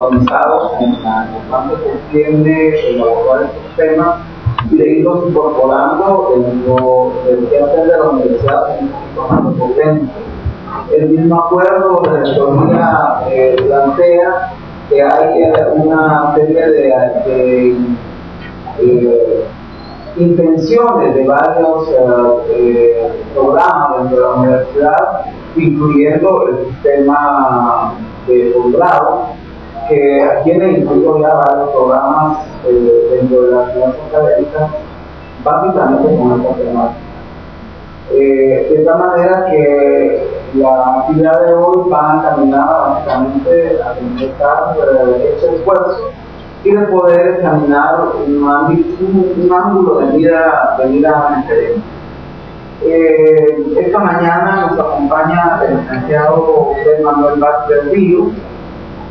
organizados en la cuanto se extiende el abordar estos temas y de irlos incorporando dentro del quehacer de la universidad un poquito más potente. El mismo acuerdo de rectoría plantea que hay una serie de intenciones de varios programas dentro de la universidad, incluyendo el sistema de posgrado, que tiene incluido ya varios programas dentro de las clases académicas, básicamente con esta temática. De tal manera que la actividad de hoy va encaminada básicamente a completar ese esfuerzo y de poder examinar un ángulo de vida diferente. Esta mañana nos acompaña el licenciado José Manuel Vázquez Ríos.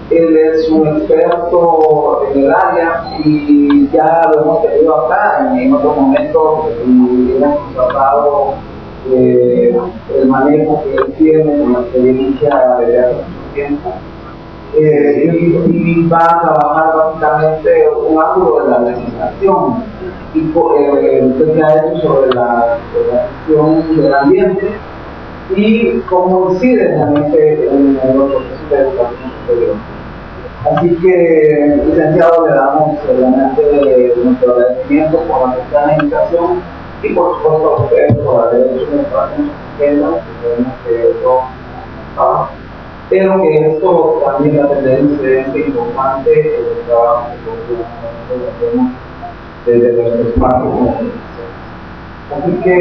Él es un experto en el área y ya lo hemos tenido acá en otro momento y hemos tratado el manejo que él tiene con la experiencia desde hace mucho tiempo. Y va a trabajar básicamente un ángulo de la legislación y que se ha hecho sobre la gestión del ambiente y cómo incide realmente en los procesos de educación superior. Así que, licenciado, le damos realmente nuestro agradecimiento por la invitación y por supuesto a ustedes por haber hecho un espacio pequeño, pero que esto también va a tener un incidente importante en el trabajo que hacemos desde nuestro espacio como organización. Así que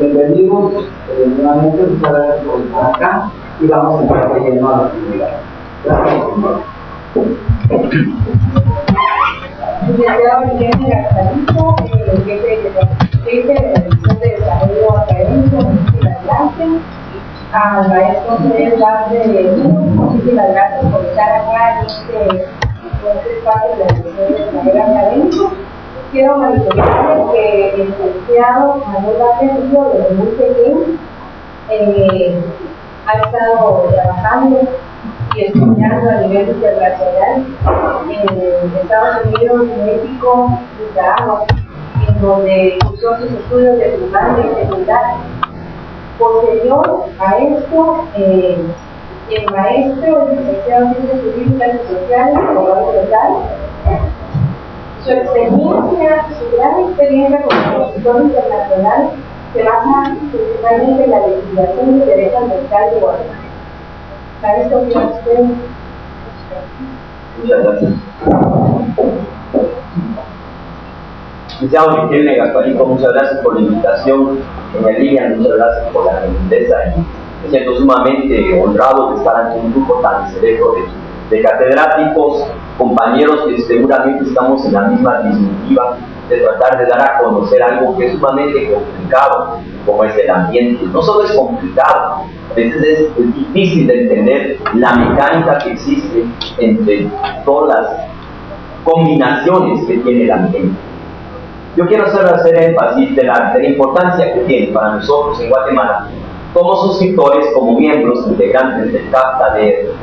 bienvenidos nuevamente, muchas gracias por estar acá y vamos a entrar de lleno a la actividad. Gracias. Licenciado Guillermo Garcalizo, jefe de la División de Desarrollo Académico, muchísimas gracias. Al maestro José Vázquez Ríos, muchísimas gracias por estar acá en este espacio de la División de Desarrollo Académico. Quiero manifestarles que el licenciado Manuel Vázquez Ríos, desde muy pequeño, ha estado trabajando y estudiando a nivel internacional en Estados Unidos, México, Nicaragua, en donde cursó sus estudios de primaria y secundaria. Posterior a esto, el maestro, el licenciado en Ciencias Jurídicas y Sociales, abogado local, su experiencia, su gran experiencia como consultor internacional se basa principalmente en la legislación de derecho ambiental de Guatemala. Maestro, ¿qué usted? Muchas gracias. Licenciado Guillermo Garcalizo, muchas gracias por la invitación. Doña Lilian, muchas gracias por la gentileza. Me siento sumamente honrado de estar ante un grupo tan selecto de catedráticos, compañeros que seguramente estamos en la misma disyuntiva de tratar de dar a conocer algo que es sumamente complicado, como es el ambiente. No solo es complicado, a veces es difícil de entender la mecánica que existe entre todas las combinaciones que tiene el ambiente. Yo quiero hacer énfasis de la importancia que tiene para nosotros en Guatemala como suscriptores, como miembros integrantes del CAFTA-DR.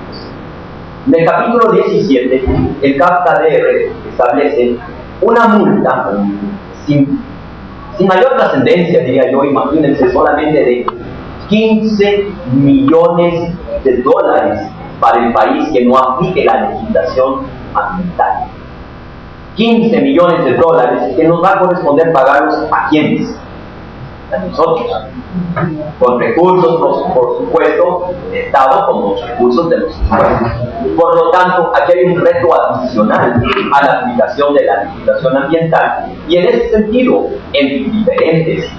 En el capítulo 17, el CAFTA-DR establece una multa sin mayor trascendencia, diría yo, imagínense, solamente de 15 millones de dólares para el país que no aplique la legislación ambiental. 15 millones de dólares que nos va a corresponder pagarlos a quienes, a nosotros, con recursos, por supuesto, del Estado, con los recursos de los impuestos. Por lo tanto, aquí hay un reto adicional a la aplicación de la legislación ambiental, y en ese sentido, en diferentes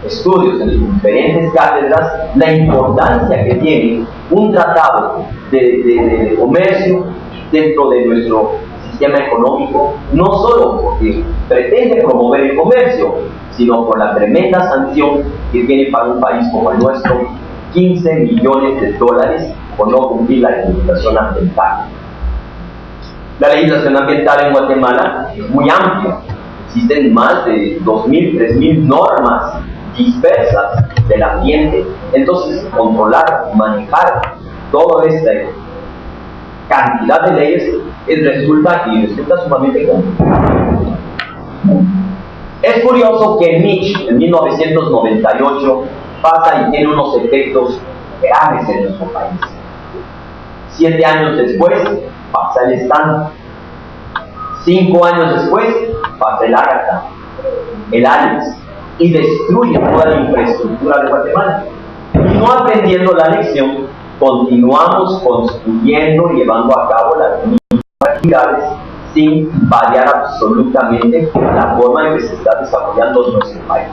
estudios, en diferentes cátedras, la importancia que tiene un tratado de comercio dentro de nuestro sistema económico, no solo porque pretende promover el comercio, sino por la tremenda sanción que tiene para un país como el nuestro, 15 millones de dólares por no cumplir la legislación ambiental. La legislación ambiental en Guatemala es muy amplia. Existen más de 2.000, 3.000 normas dispersas del ambiente. Entonces, controlar, manejar todo este cantidad de leyes, resulta sumamente complicado. Es curioso que Mitch, en 1998, pasa y tiene unos efectos graves en nuestro país. 7 años después, pasa el Stan. 5 años después, pasa el Ágata, el Alex, y destruye toda la infraestructura de Guatemala. Y no aprendiendo la lección, continuamos construyendo y llevando a cabo las mismas actividades sin variar absolutamente la forma en que se está desarrollando nuestro país.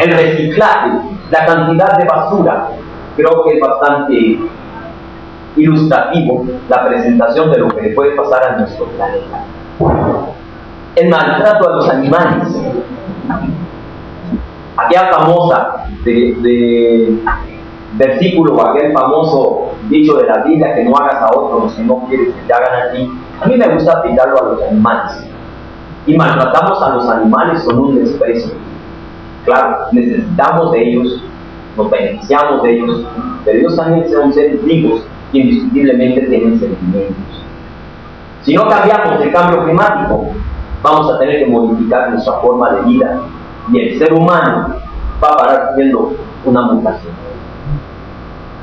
El reciclaje, la cantidad de basura, creo que es bastante ilustrativo la presentación de lo que le puede pasar a nuestro planeta. El maltrato a los animales, aquella famosa versículo o aquel famoso dicho de la Biblia, que no hagas a otros si no quieres que te hagan a ti. A mí me gusta aplicarlo a los animales, y maltratamos a los animales con un desprecio. Claro, necesitamos de ellos, nos beneficiamos de ellos, pero ellos también son seres vivos que indiscutiblemente tienen sentimientos. Si no cambiamos el cambio climático, vamos a tener que modificar nuestra forma de vida, y el ser humano va a parar siendo una mutación.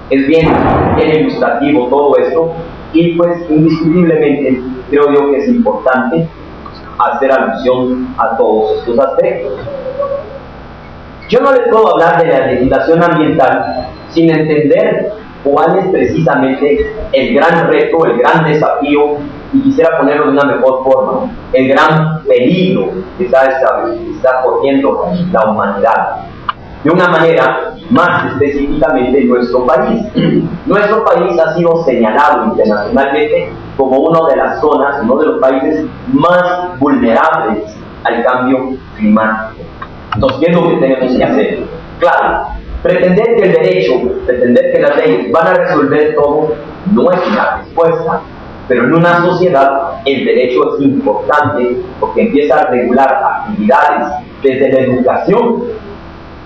Es bien ilustrativo todo esto, y pues indiscutiblemente creo yo que es importante hacer alusión a todos estos aspectos. Yo no les puedo hablar de la legislación ambiental sin entender cuál es precisamente el gran reto, el gran desafío, y quisiera ponerlo de una mejor forma, el gran peligro que está corriendo la humanidad. De una manera más específicamente en nuestro país. Nuestro país ha sido señalado internacionalmente como una de las zonas, uno de los países más vulnerables al cambio climático. Entonces, ¿qué es lo que tenemos que hacer? Claro, pretender que el derecho, pretender que las leyes van a resolver todo, no es una respuesta. Pero en una sociedad el derecho es importante porque empieza a regular actividades desde la educación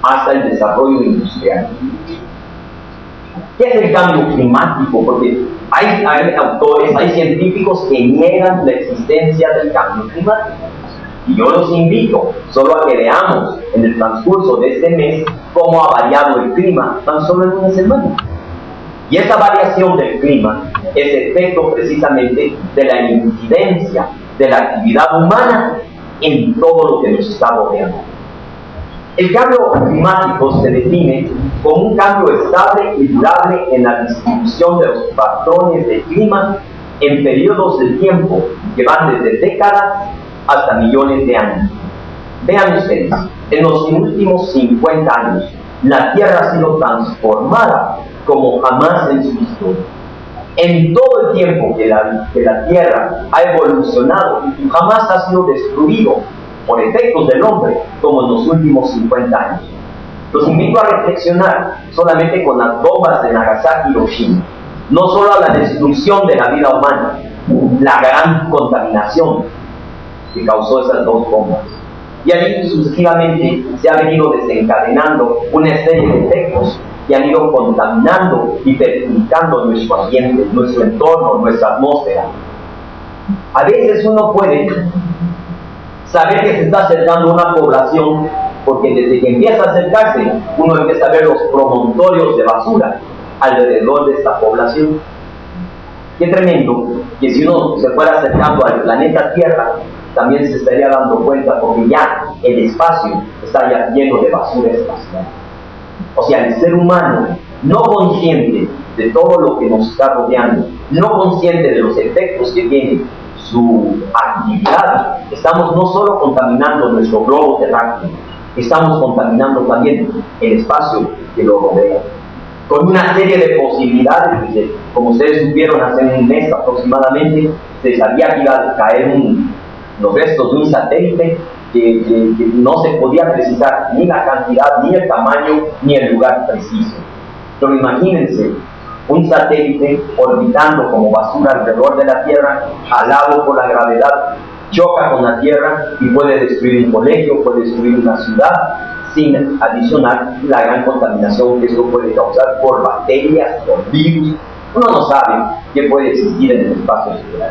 hasta el desarrollo industrial. ¿Qué es el cambio climático? Porque hay autores, hay científicos que niegan la existencia del cambio climático. Y yo los invito solo a que veamos en el transcurso de este mes cómo ha variado el clima tan solo en una semana. Y esa variación del clima es efecto precisamente de la incidencia de la actividad humana en todo lo que nos está rodeando. El cambio climático se define como un cambio estable y durable en la distribución de los patrones del clima en periodos de tiempo que van desde décadas hasta millones de años. Vean ustedes, en los últimos 50 años, la Tierra ha sido transformada como jamás en su historia. En todo el tiempo que la Tierra ha evolucionado, jamás ha sido destruido por efectos del hombre como en los últimos 50 años. Los invito a reflexionar solamente con las bombas de Nagasaki y Hiroshima, no solo a la destrucción de la vida humana, la gran contaminación que causó esas dos bombas. Y allí sucesivamente se ha venido desencadenando una serie de efectos que han ido contaminando y perjudicando nuestro ambiente, nuestro entorno, nuestra atmósfera. A veces uno puede saber que se está acercando una población porque desde que empieza a acercarse uno empieza a ver los promontorios de basura alrededor de esta población. Qué tremendo que si uno se fuera acercando al planeta Tierra también se estaría dando cuenta, porque ya el espacio está ya lleno de basura espacial. O sea, el ser humano, no consciente de todo lo que nos está rodeando, no consciente de los efectos que tiene su actividad, estamos no solo contaminando nuestro globo terráqueo, estamos contaminando también el espacio que lo rodea, con una serie de posibilidades. Como ustedes supieron, hace un mes aproximadamente se sabía que iba a caer los restos de un satélite que no se podía precisar ni la cantidad, ni el tamaño, ni el lugar preciso. Pero imagínense, un satélite orbitando como basura alrededor de la Tierra, jalado por la gravedad, choca con la Tierra y puede destruir un colegio, puede destruir una ciudad, sin adicionar la gran contaminación que esto puede causar por bacterias, por virus. Uno no sabe qué puede existir en el espacio exterior.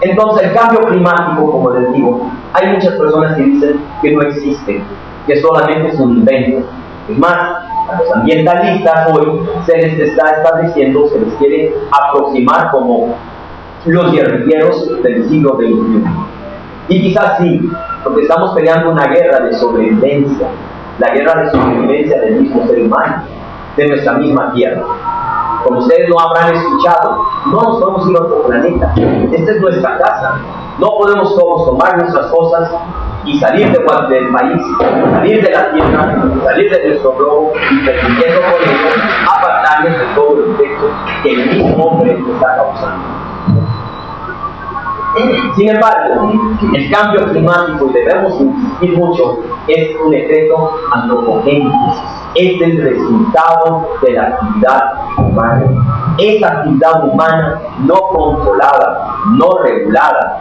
Entonces, el cambio climático, como les digo, hay muchas personas que dicen que no existe, que solamente es un invento. Es más, a los ambientalistas hoy se les está estableciendo, se les quiere aproximar como los guerrilleros del siglo XXI. Y quizás sí, porque estamos peleando una guerra de sobrevivencia, la guerra de sobrevivencia del mismo ser humano, de nuestra misma tierra. Como ustedes lo habrán escuchado, no nos podemos ir a otro planeta. Esta es nuestra casa. No podemos todos tomar nuestras cosas y salir del país, salir de la tierra, salir de nuestro globo y permitiendo con eso apartarnos de todo el efecto que el mismo hombre está causando. Sin embargo, el cambio climático, y debemos insistir mucho, es un efecto antropogénico. Es el resultado de la actividad humana. Esa actividad humana no controlada, no regulada,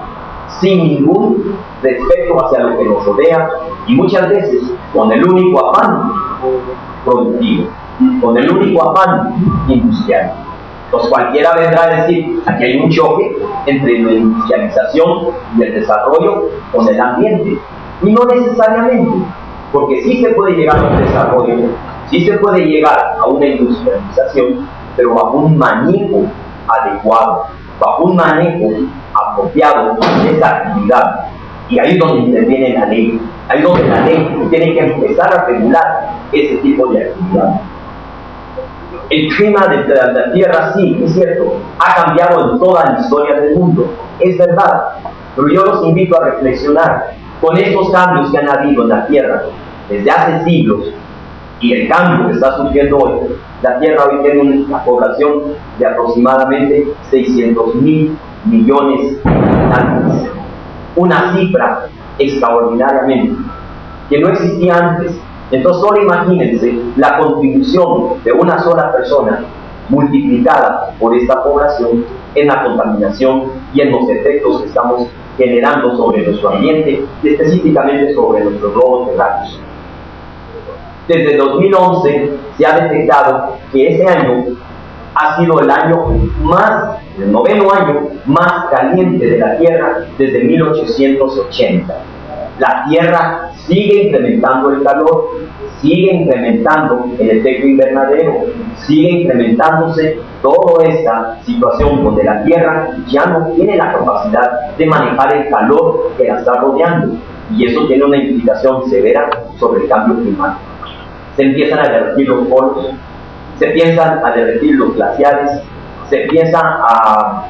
sin ningún respeto hacia lo que nos rodea y muchas veces con el único afán productivo, con el único afán industrial. Pues cualquiera vendrá a decir, aquí hay un choque entre la industrialización y el desarrollo con el ambiente. Y no necesariamente, porque sí se puede llegar a un desarrollo, sí se puede llegar a una industrialización, pero bajo un manejo adecuado, bajo un manejo apropiado de esa actividad. Y ahí es donde interviene la ley, ahí es donde la ley tiene que empezar a regular ese tipo de actividad. El clima de la Tierra, sí, es cierto, ha cambiado en toda la historia del mundo, es verdad, pero yo los invito a reflexionar con estos cambios que han habido en la Tierra desde hace siglos y el cambio que está surgiendo hoy. La Tierra hoy tiene una población de aproximadamente 600.000 millones de habitantes, una cifra extraordinariamente que no existía antes. Entonces solo imagínense la contribución de una sola persona multiplicada por esta población en la contaminación y en los efectos que estamos generando sobre nuestro ambiente y específicamente sobre nuestros globos terráqueos. Desde 2011 se ha detectado que ese año ha sido el noveno año más caliente de la Tierra desde 1880. La Tierra sigue incrementando el calor, sigue incrementando el efecto invernadero, sigue incrementándose toda esta situación donde la Tierra ya no tiene la capacidad de manejar el calor que la está rodeando, y eso tiene una implicación severa sobre el cambio climático. Se empiezan a derretir los polos, se empiezan a derretir los glaciares, se empiezan a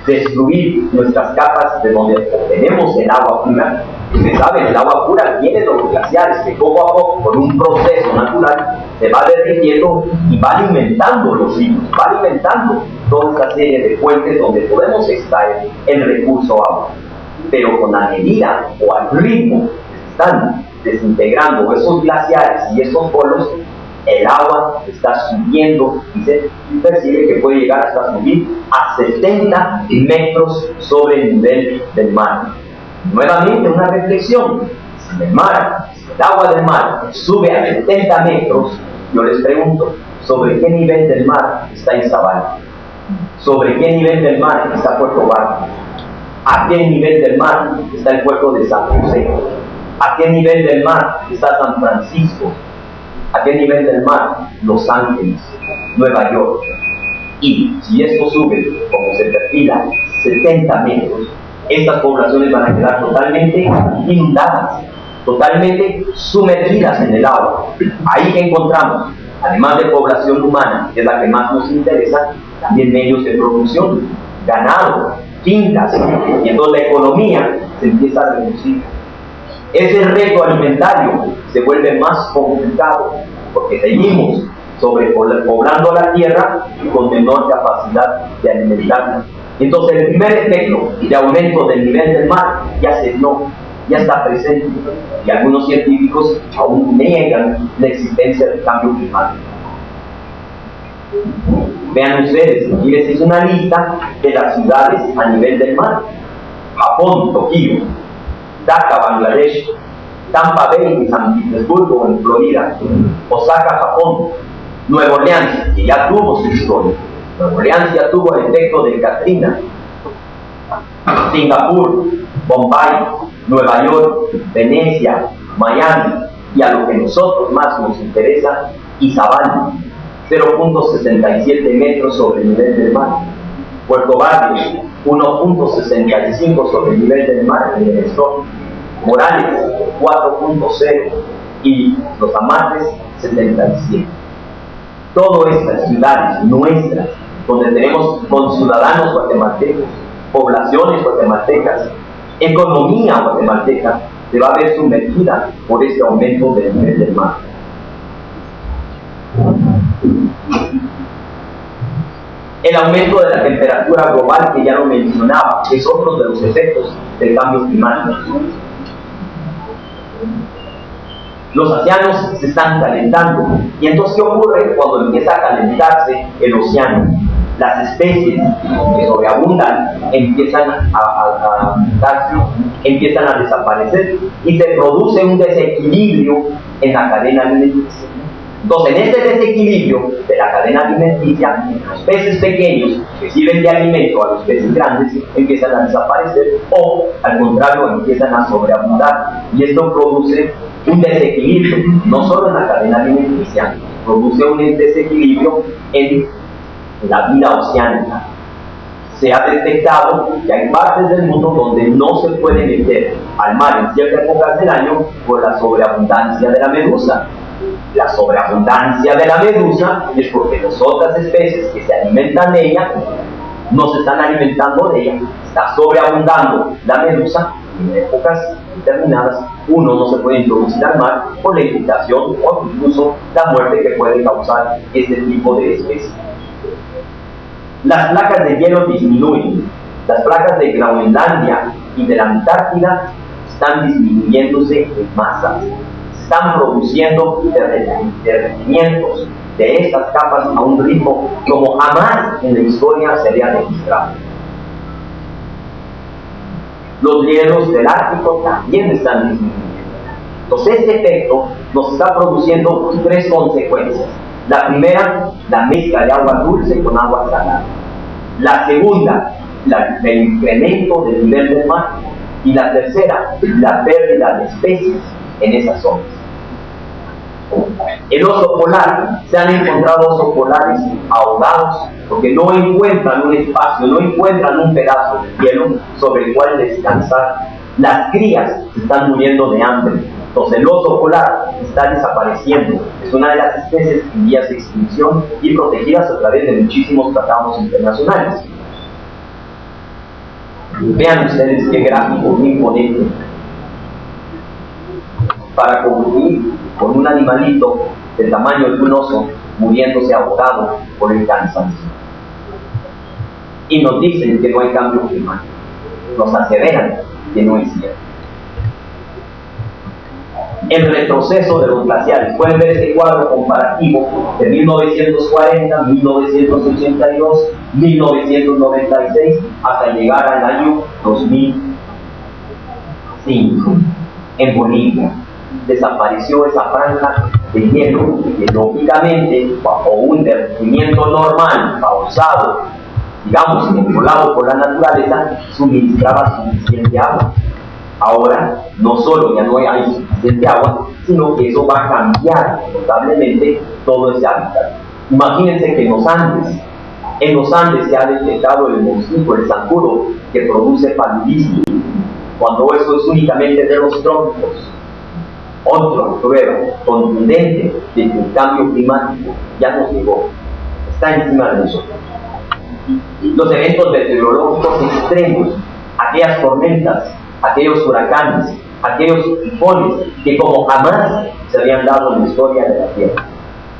destruir nuestras capas de donde obtenemos el agua pura. Ustedes saben, el agua pura viene de los glaciares que poco a poco, con un proceso natural, se va derritiendo y va alimentando los ríos, va alimentando toda esta serie de fuentes donde podemos extraer el recurso agua. Pero con la medida o al ritmo que están desintegrando esos glaciares y esos polos, el agua está subiendo y se percibe que puede llegar hasta subir a 70 metros sobre el nivel del mar. Nuevamente una reflexión: si el agua del mar sube a 70 metros, yo les pregunto, ¿sobre qué nivel del mar está Izabal? ¿Sobre qué nivel del mar está Puerto Barco? ¿A qué nivel del mar está el puerto de San José? ¿A qué nivel del mar está San Francisco? ¿A qué nivel del mar? Los Ángeles, Nueva York. Y si esto sube, como se perfila, 70 metros, estas poblaciones van a quedar totalmente inundadas, totalmente sumergidas en el agua. Ahí que encontramos, además de población humana, que es la que más nos interesa, también medios de producción, ganado, fincas, y entonces la economía se empieza a reducir. Ese reto alimentario se vuelve más complicado porque seguimos sobrepoblando la tierra con menor capacidad de alimentarla. Entonces el primer efecto de aumento del nivel del mar ya se dio, ya está presente, y algunos científicos aún niegan la existencia del cambio climático. Vean ustedes, aquí les hice una lista de las ciudades a nivel del mar: Japón, Tokio; Dhaka, Bangladesh; Tampa Bay y San Petersburgo en Florida, Osaka, Japón, Nueva Orleans, que ya tuvo su historia, Nueva Orleans ya tuvo el efecto de Katrina, Singapur, Bombay, Nueva York, Venecia, Miami, y a lo que nosotros más nos interesa, Izabal, 0.67 metros sobre el nivel del mar, Puerto Barrios, 1.65 sobre el nivel del mar en el Estón, Morales, 4.0 y Los Amates, 77. Todas estas ciudades nuestras, donde tenemos conciudadanos guatemaltecos, poblaciones guatemaltecas, economía guatemalteca, se va a ver sumergida por este aumento del nivel del mar. El aumento de la temperatura global, que ya lo mencionaba, es otro de los efectos del cambio climático. Los océanos se están calentando. Y entonces, ¿qué ocurre cuando empieza a calentarse el océano? Las especies que sobreabundan empiezan a mutarse, empiezan a desaparecer y se produce un desequilibrio en la cadena alimenticia. Entonces, en este desequilibrio de la cadena alimenticia, los peces pequeños que sirven de alimento a los peces grandes empiezan a desaparecer o, al contrario, empiezan a sobreabundar. Y esto produce un desequilibrio, no solo en la cadena alimenticia, produce un desequilibrio en la vida oceánica. Se ha detectado que hay partes del mundo donde no se puede meter al mar en ciertas épocas del año por la sobreabundancia de la medusa. La sobreabundancia de la medusa es porque las otras especies que se alimentan de ella no se están alimentando de ella. Está sobreabundando la medusa y en épocas determinadas uno no se puede introducir al mar por la irritación o incluso la muerte que puede causar este tipo de especies. Las placas de hielo disminuyen. Las placas de Groenlandia y de la Antártida están disminuyéndose en masa. Están produciendo derretimientos de estas capas a un ritmo como jamás en la historia se había registrado. Los hielos del Ártico también están disminuyendo. Entonces, este efecto nos está produciendo tres consecuencias. La primera, la mezcla de agua dulce con agua salada. La segunda, el incremento del nivel del mar. Y la tercera, la pérdida de especies en esas zonas. El oso polar, se han encontrado osos polares ahogados porque no encuentran un espacio, no encuentran un pedazo de hielo sobre el cual descansar. Las crías se están muriendo de hambre. Entonces el oso polar está desapareciendo. Es una de las especies en vías de extinción y protegidas a través de muchísimos tratados internacionales. Vean ustedes qué gráfico imponente. Para concluir con un animalito del tamaño de un oso muriéndose ahogado por el cansancio. Y nos dicen que no hay cambio climático. Nos aseveran que no es cierto. El retroceso de los glaciares. Pueden ver este cuadro comparativo de 1940, 1982, 1996 hasta llegar al año 2005 en Bolivia. Desapareció esa franja de hielo que lógicamente bajo un derretimiento normal pausado, digamos controlado por la naturaleza, suministraba suficiente agua. Ahora no solo ya no hay suficiente agua, sino que eso va a cambiar notablemente todo ese hábitat. Imagínense que en los Andes se ha detectado el mosquito, el zancudo, que produce paludismo, cuando eso es únicamente de los trópicos. Otra prueba contundente de que el cambio climático ya nos llegó, está encima de nosotros. Los eventos meteorológicos extremos, aquellas tormentas, aquellos huracanes, aquellos tifones que como jamás se habían dado en la historia de la Tierra.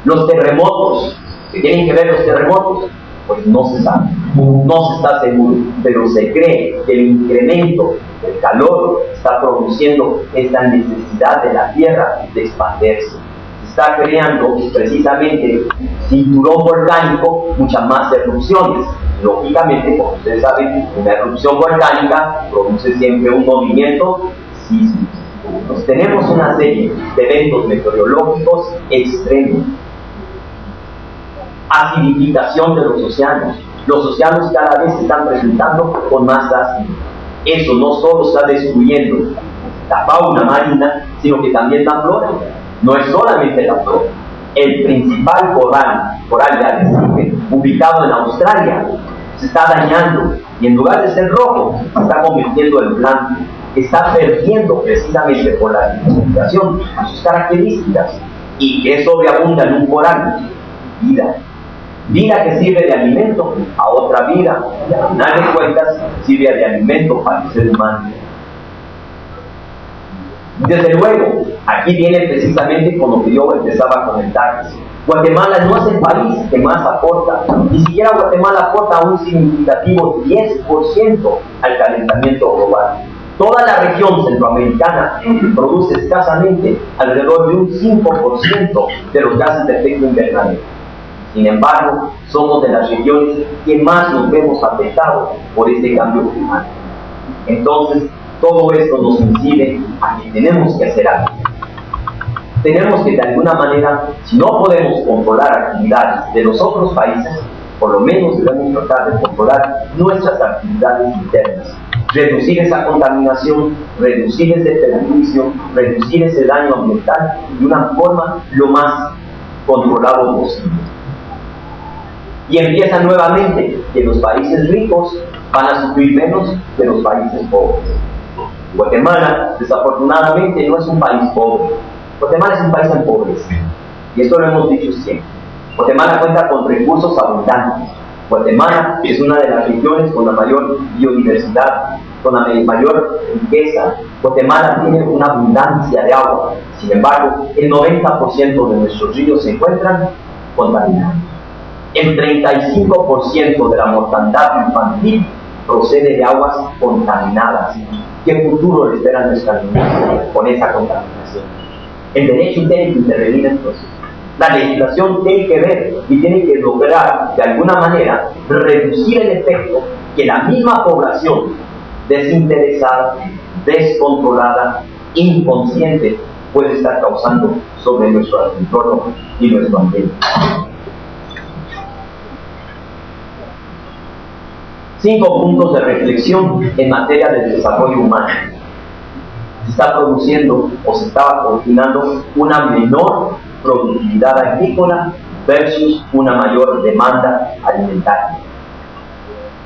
Los terremotos, ¿qué tienen que ver los terremotos? Pues no se sabe, no se está seguro, pero se cree que el incremento del calor está produciendo esta necesidad de la Tierra de expandirse. Se está creando precisamente cinturón volcánico, muchas más erupciones. Lógicamente, como ustedes saben, una erupción volcánica produce siempre un movimiento sísmico. Pues tenemos una serie de eventos meteorológicos extremos. Acidificación de los océanos. Los océanos cada vez se están presentando con más ácido. Eso no solo está destruyendo la fauna marina, sino que también la flora. No es solamente la flora. El principal coral de arrecife, ubicado en Australia, se está dañando y en lugar de ser rojo, se está convirtiendo en blanco. Está perdiendo precisamente por la acidificación sus características. ¿Y qué sobreabunda en un coral? Vida. Vida que sirve de alimento a otra vida, y al final de cuentas sirve de alimento para el ser humano. Desde luego, aquí viene precisamente con lo que yo empezaba a comentar. Guatemala no es el país que más aporta, ni siquiera Guatemala aporta un significativo 10% al calentamiento global. Toda la región centroamericana produce escasamente alrededor de un 5% de los gases de efecto invernadero. Sin embargo, somos de las regiones que más nos vemos afectados por este cambio climático. Entonces, todo esto nos incide a que tenemos que hacer algo. Tenemos que de alguna manera, si no podemos controlar actividades de los otros países, por lo menos debemos tratar de controlar nuestras actividades internas. Reducir esa contaminación, reducir ese perjuicio, reducir ese daño ambiental de una forma lo más controlado posible. Y empieza nuevamente que los países ricos van a sufrir menos que los países pobres. Guatemala, desafortunadamente, no es un país pobre. Guatemala es un país en pobreza. Y esto lo hemos dicho siempre. Guatemala cuenta con recursos abundantes. Guatemala es una de las regiones con la mayor biodiversidad, con la mayor riqueza. Guatemala tiene una abundancia de agua. Sin embargo, el 90% de nuestros ríos se encuentran contaminados. El 35% de la mortandad infantil procede de aguas contaminadas. ¿Qué futuro le espera a nuestra niñez con esa contaminación? El derecho tiene que intervenir en esto. La legislación tiene que ver y tiene que lograr, de alguna manera, reducir el efecto que la misma población desinteresada, descontrolada, inconsciente, puede estar causando sobre nuestro entorno y nuestro ambiente. 5 puntos de reflexión en materia de desarrollo humano. Se está produciendo o se estaba coordinando una menor productividad agrícola versus una mayor demanda alimentaria.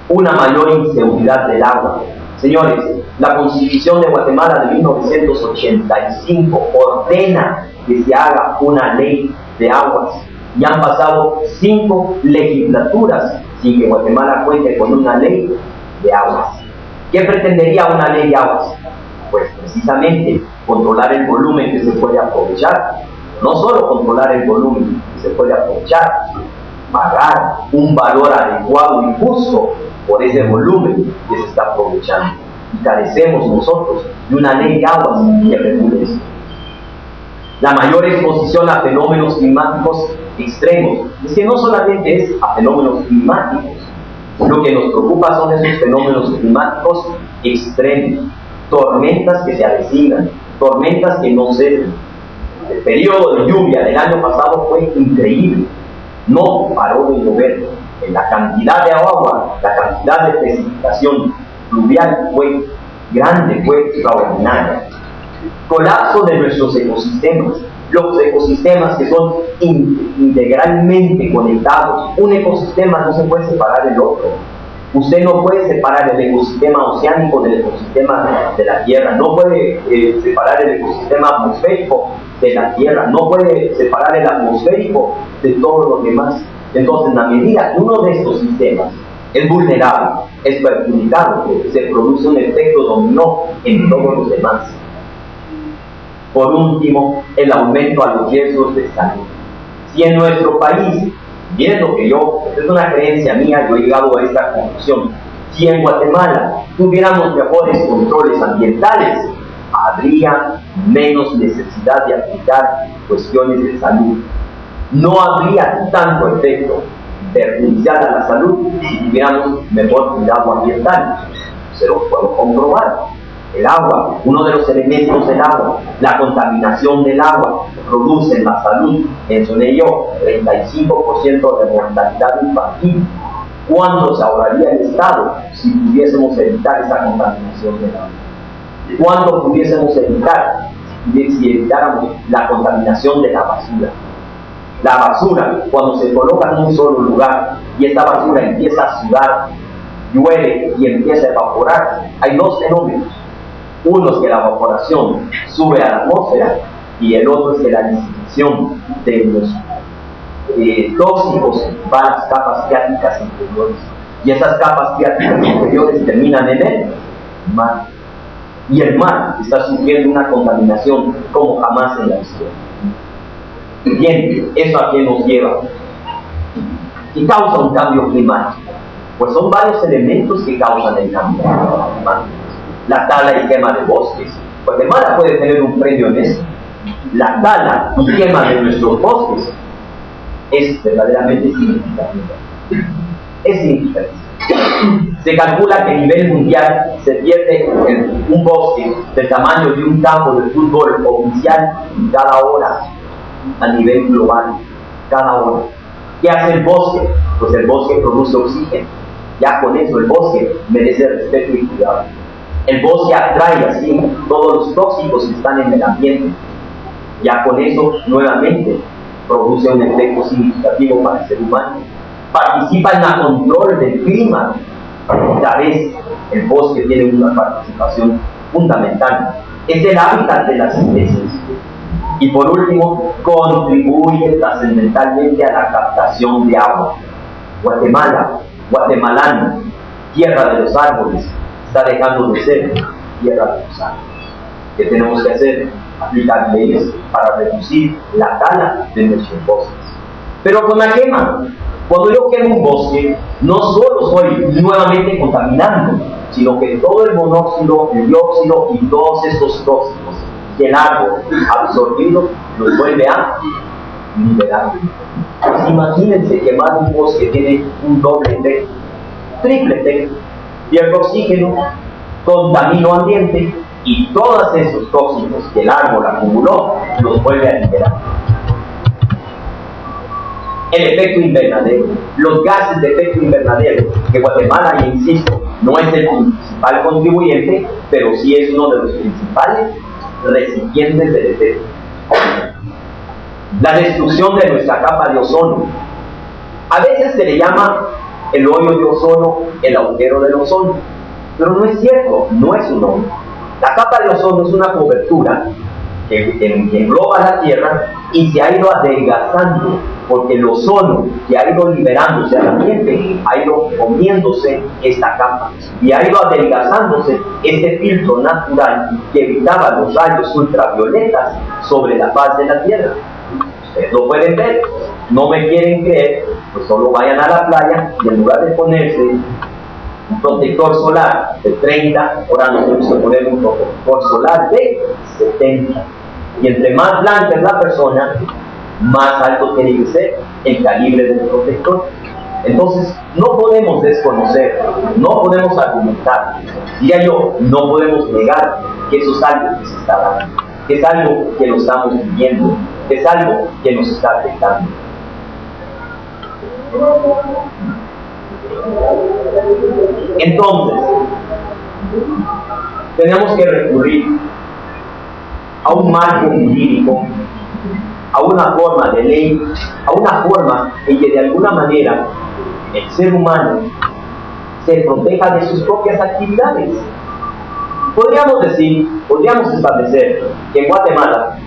Una mayor inseguridad del agua. Señores, la Constitución de Guatemala de 1985 ordena que se haga una ley de aguas. Y han pasado 5 legislaturas sin que Guatemala cuente con una ley de aguas. ¿Qué pretendería una ley de aguas? Pues precisamente controlar el volumen que se puede aprovechar. No solo controlar el volumen que se puede aprovechar, pagar un valor adecuado y justo por ese volumen que se está aprovechando. Y carecemos nosotros de una ley de aguas que regule eso. La mayor exposición a fenómenos climáticos extremos. Es que no solamente es a fenómenos climáticos, lo que nos preocupa son esos fenómenos climáticos extremos, tormentas que se avecinan, tormentas que no ceden. El periodo de lluvia del año pasado fue increíble, no paró de llover. En la cantidad de agua, la cantidad de precipitación fluvial fue grande, fue extraordinaria. Colapso de nuestros ecosistemas. Los ecosistemas que son integralmente conectados. Un ecosistema no se puede separar del otro. Usted no puede separar el ecosistema oceánico del ecosistema de la Tierra. No puede separar el ecosistema atmosférico de la Tierra. No puede separar el atmosférico de todos los demás. Entonces, en la medida que uno de estos sistemas es vulnerable, es perjudicado, se produce un efecto dominó en todos los demás. Por último, el aumento a los riesgos de salud. Si en nuestro país, viendo que es una creencia mía, yo he llegado a esta conclusión, si en Guatemala tuviéramos mejores controles ambientales, habría menos necesidad de aplicar cuestiones de salud. No habría tanto efecto perjudicial a la salud si tuviéramos mejor cuidado ambiental. Se lo puedo comprobar. El agua, uno de los elementos del agua, la contaminación del agua, produce en la salud, mencioné yo, 35% de mortalidad infantil. ¿Cuánto se ahorraría el Estado si pudiésemos evitar esa contaminación del agua? ¿Cuánto pudiésemos evitar si evitáramos la contaminación de la basura? La basura, cuando se coloca en un solo lugar y esta basura empieza a sudar, llueve y empieza a evaporar, hay dos fenómenos. Uno es que la evaporación sube a la atmósfera y el otro es que la disipación de los tóxicos va a las capas freáticas inferiores. Y esas capas freáticas inferiores terminan en el mar. Y el mar está sufriendo una contaminación como jamás en la historia. Bien, ¿eso a qué nos lleva? ¿Qué causa un cambio climático? Pues son varios elementos que causan el cambio climático. La tala y quema de bosques. Guatemala puede tener un premio en eso. La tala y quema de nuestros bosques es verdaderamente significativo. Es significativo. Se calcula que a nivel mundial se pierde un bosque del tamaño de un campo de fútbol oficial cada hora a nivel global, cada hora. ¿Qué hace el bosque? Pues el bosque produce oxígeno. Ya con eso el bosque merece respeto y cuidado. El bosque atrae así todos los tóxicos que están en el ambiente. Ya con eso nuevamente produce un efecto significativo para el ser humano. Participa en el control del clima. Otra vez, el bosque tiene una participación fundamental. Es el hábitat de las especies. Y por último, contribuye trascendentalmente a la captación de agua. Guatemala, guatemalano, tierra de los árboles, está dejando de ser tierra de los árboles. ¿Qué tenemos que hacer? Aplicar leyes para reducir la tala de nuestros bosques. Pero con la quema, cuando yo quemo un bosque, no solo estoy nuevamente contaminando, sino que todo el monóxido, el dióxido y todos estos tóxicos que el árbol absorbido los vuelve a liberar. Pues imagínense quemar un bosque tiene un doble efecto, triple efecto. Pierde oxígeno, contamina el ambiente y todos esos tóxicos que el árbol acumuló los vuelve a liberar. El efecto invernadero, los gases de efecto invernadero, que Guatemala, ya insisto, no es el principal contribuyente, pero sí es uno de los principales recipientes del efecto. La destrucción de nuestra capa de ozono. A veces se le llama el hoyo de ozono, el agujero del ozono, pero no es cierto, no es un hoyo. La capa de ozono es una cobertura que engloba la Tierra y se ha ido adelgazando, porque el ozono que ha ido liberándose al ambiente ha ido comiéndose esta capa y ha ido adelgazándose este filtro natural que evitaba los rayos ultravioletas sobre la faz de la Tierra. Ustedes lo pueden ver, no me quieren creer, pues solo vayan a la playa y en lugar de ponerse un protector solar de 30, ahora nos tenemos que poner un protector solar de 70. Y entre más blanca es la persona, más alto tiene que ser el calibre del protector. Entonces, no podemos desconocer, no podemos argumentar, diría yo, no podemos negar que eso es algo que se está dando, que es algo que lo estamos viviendo, que es algo que nos está afectando. Entonces, tenemos que recurrir a un marco jurídico, a una forma de ley, a una forma en que de alguna manera el ser humano se proteja de sus propias actividades. Podríamos establecer que en Guatemala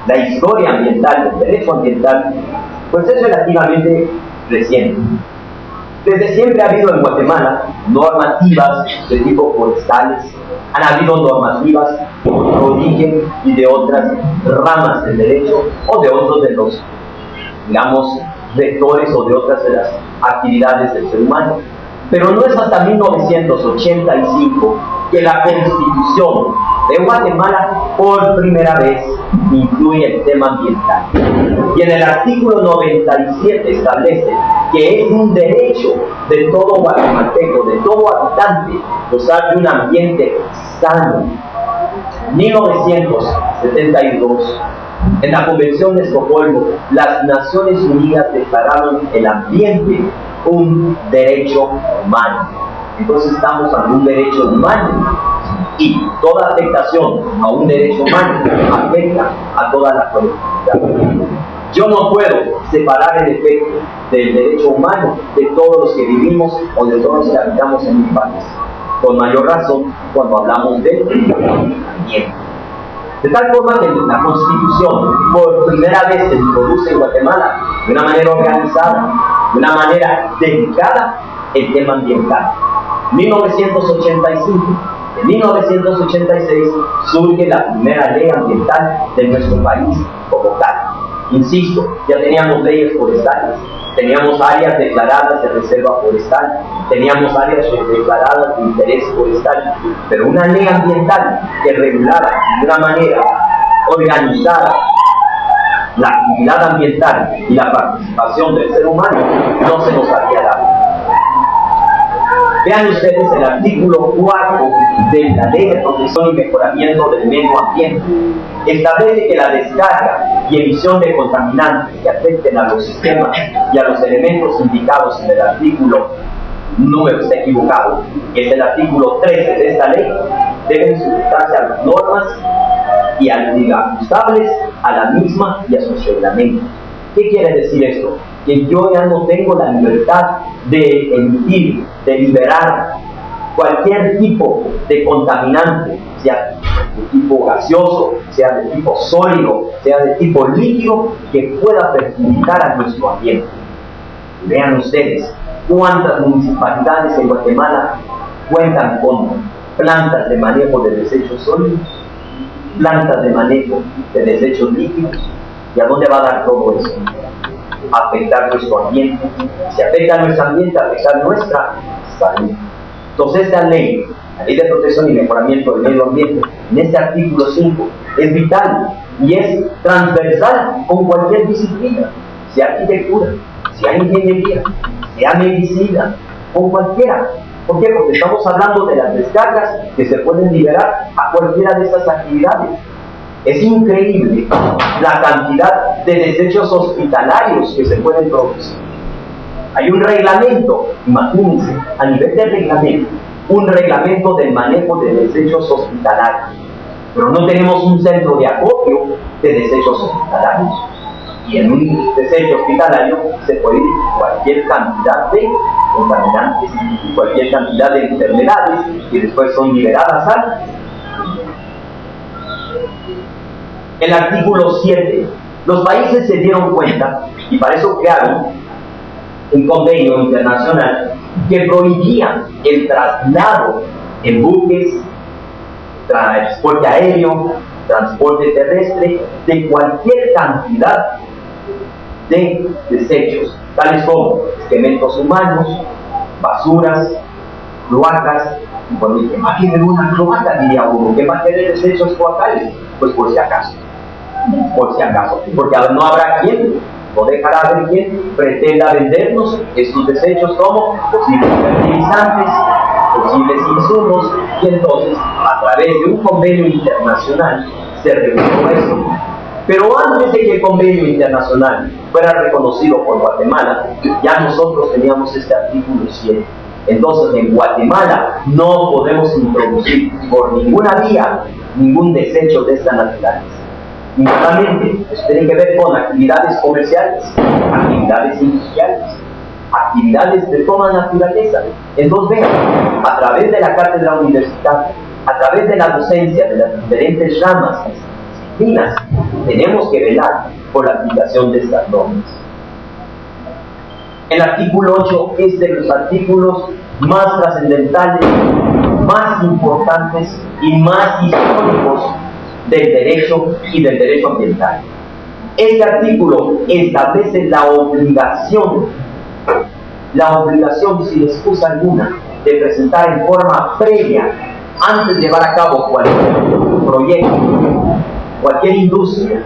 la historia ambiental, el derecho ambiental, pues es relativamente reciente. Desde siempre ha habido en Guatemala normativas de tipo forestales, han habido normativas de origen y de otras ramas del derecho o de otros de los, digamos, vectores o de otras de las actividades del ser humano. Pero no es hasta 1985 que la Constitución de Guatemala por primera vez incluye el tema ambiental. Y en el artículo 97 establece que es un derecho de todo guatemalteco, de todo habitante, gozar de un ambiente sano. 1972, en la Convención de Estocolmo, las Naciones Unidas declararon el ambiente un derecho humano. Entonces estamos ante un derecho humano, y toda afectación a un derecho humano afecta a toda la colectividad. Yo no puedo separar el efecto del derecho humano de todos los que vivimos o de todos los que habitamos en mi país. Con mayor razón cuando hablamos de ambiente. De tal forma que la Constitución por primera vez se introduce en Guatemala de una manera organizada, de una manera dedicada el tema ambiental. 1985. En 1986 surge la primera ley ambiental de nuestro país como tal. Insisto, ya teníamos leyes forestales, teníamos áreas declaradas de reserva forestal, teníamos áreas declaradas de interés forestal, pero una ley ambiental que regulara de una manera organizada la actividad ambiental y la participación del ser humano no se nos había dado. Vean ustedes el artículo 4 de la Ley de Protección y Mejoramiento del Medio Ambiente. Establece que la descarga y emisión de contaminantes que afecten a los sistemas y a los elementos indicados en el artículo, número está equivocado, es el artículo 13 de esta ley, deben sujetarse a las normas y ajustables a la misma y a su reglamento. ¿Qué quiere decir esto? Que yo ya no tengo la libertad de emitir, de liberar cualquier tipo de contaminante, sea de tipo gaseoso, sea de tipo sólido, sea de tipo líquido, que pueda perjudicar a nuestro ambiente. Vean ustedes cuántas municipalidades en Guatemala cuentan con plantas de manejo de desechos sólidos, plantas de manejo de desechos líquidos. ¿Y a dónde va a dar todo eso? Afectar nuestro ambiente. Si afecta a nuestro ambiente, afectar nuestra salud. Entonces esta ley, la Ley de Protección y Mejoramiento del Medio Ambiente, en este artículo 5, es vital y es transversal con cualquier disciplina, sea arquitectura, sea ingeniería, sea medicina, con cualquiera. ¿Por qué? Porque estamos hablando de las descargas que se pueden liberar a cualquiera de estas actividades. Es increíble la cantidad de desechos hospitalarios que se pueden producir. Hay un reglamento, imagínense, a nivel de reglamento, un reglamento del manejo de desechos hospitalarios, pero no tenemos un centro de acopio de desechos hospitalarios. Y en un desecho hospitalario se puede ir cualquier cantidad de contaminantes y cualquier cantidad de enfermedades que después son liberadas al... El artículo 7. Los países se dieron cuenta, y para eso crearon un convenio internacional que prohibía el traslado en buques, transporte aéreo, transporte terrestre, de cualquier cantidad de desechos, tales como excrementos humanos, basuras, cloacas. Y cuando dije, imaginen una cloaca, diría uno, ¿qué va a tener desechos cloacales? Pues por si acaso, porque no habrá quien, o dejará haber quien pretenda vendernos estos desechos como posibles fertilizantes, posibles insumos, y entonces a través de un convenio internacional se reguló eso. Pero antes de que el convenio internacional fuera reconocido por Guatemala, ya nosotros teníamos este artículo 7. Entonces en Guatemala no podemos introducir por ninguna vía ningún desecho de esta naturaleza. Igualmente, eso tiene que ver con actividades comerciales, actividades industriales, actividades de toda naturaleza. Entonces, vean, a través de la cátedra universitaria, a través de la docencia de las diferentes ramas y disciplinas, tenemos que velar por la aplicación de estas normas. El artículo 8 es de los artículos más trascendentales, más importantes y más históricos del derecho y del derecho ambiental. Este artículo establece la obligación, sin excusa alguna, de presentar en forma previa, antes de llevar a cabo cualquier proyecto, cualquier industria,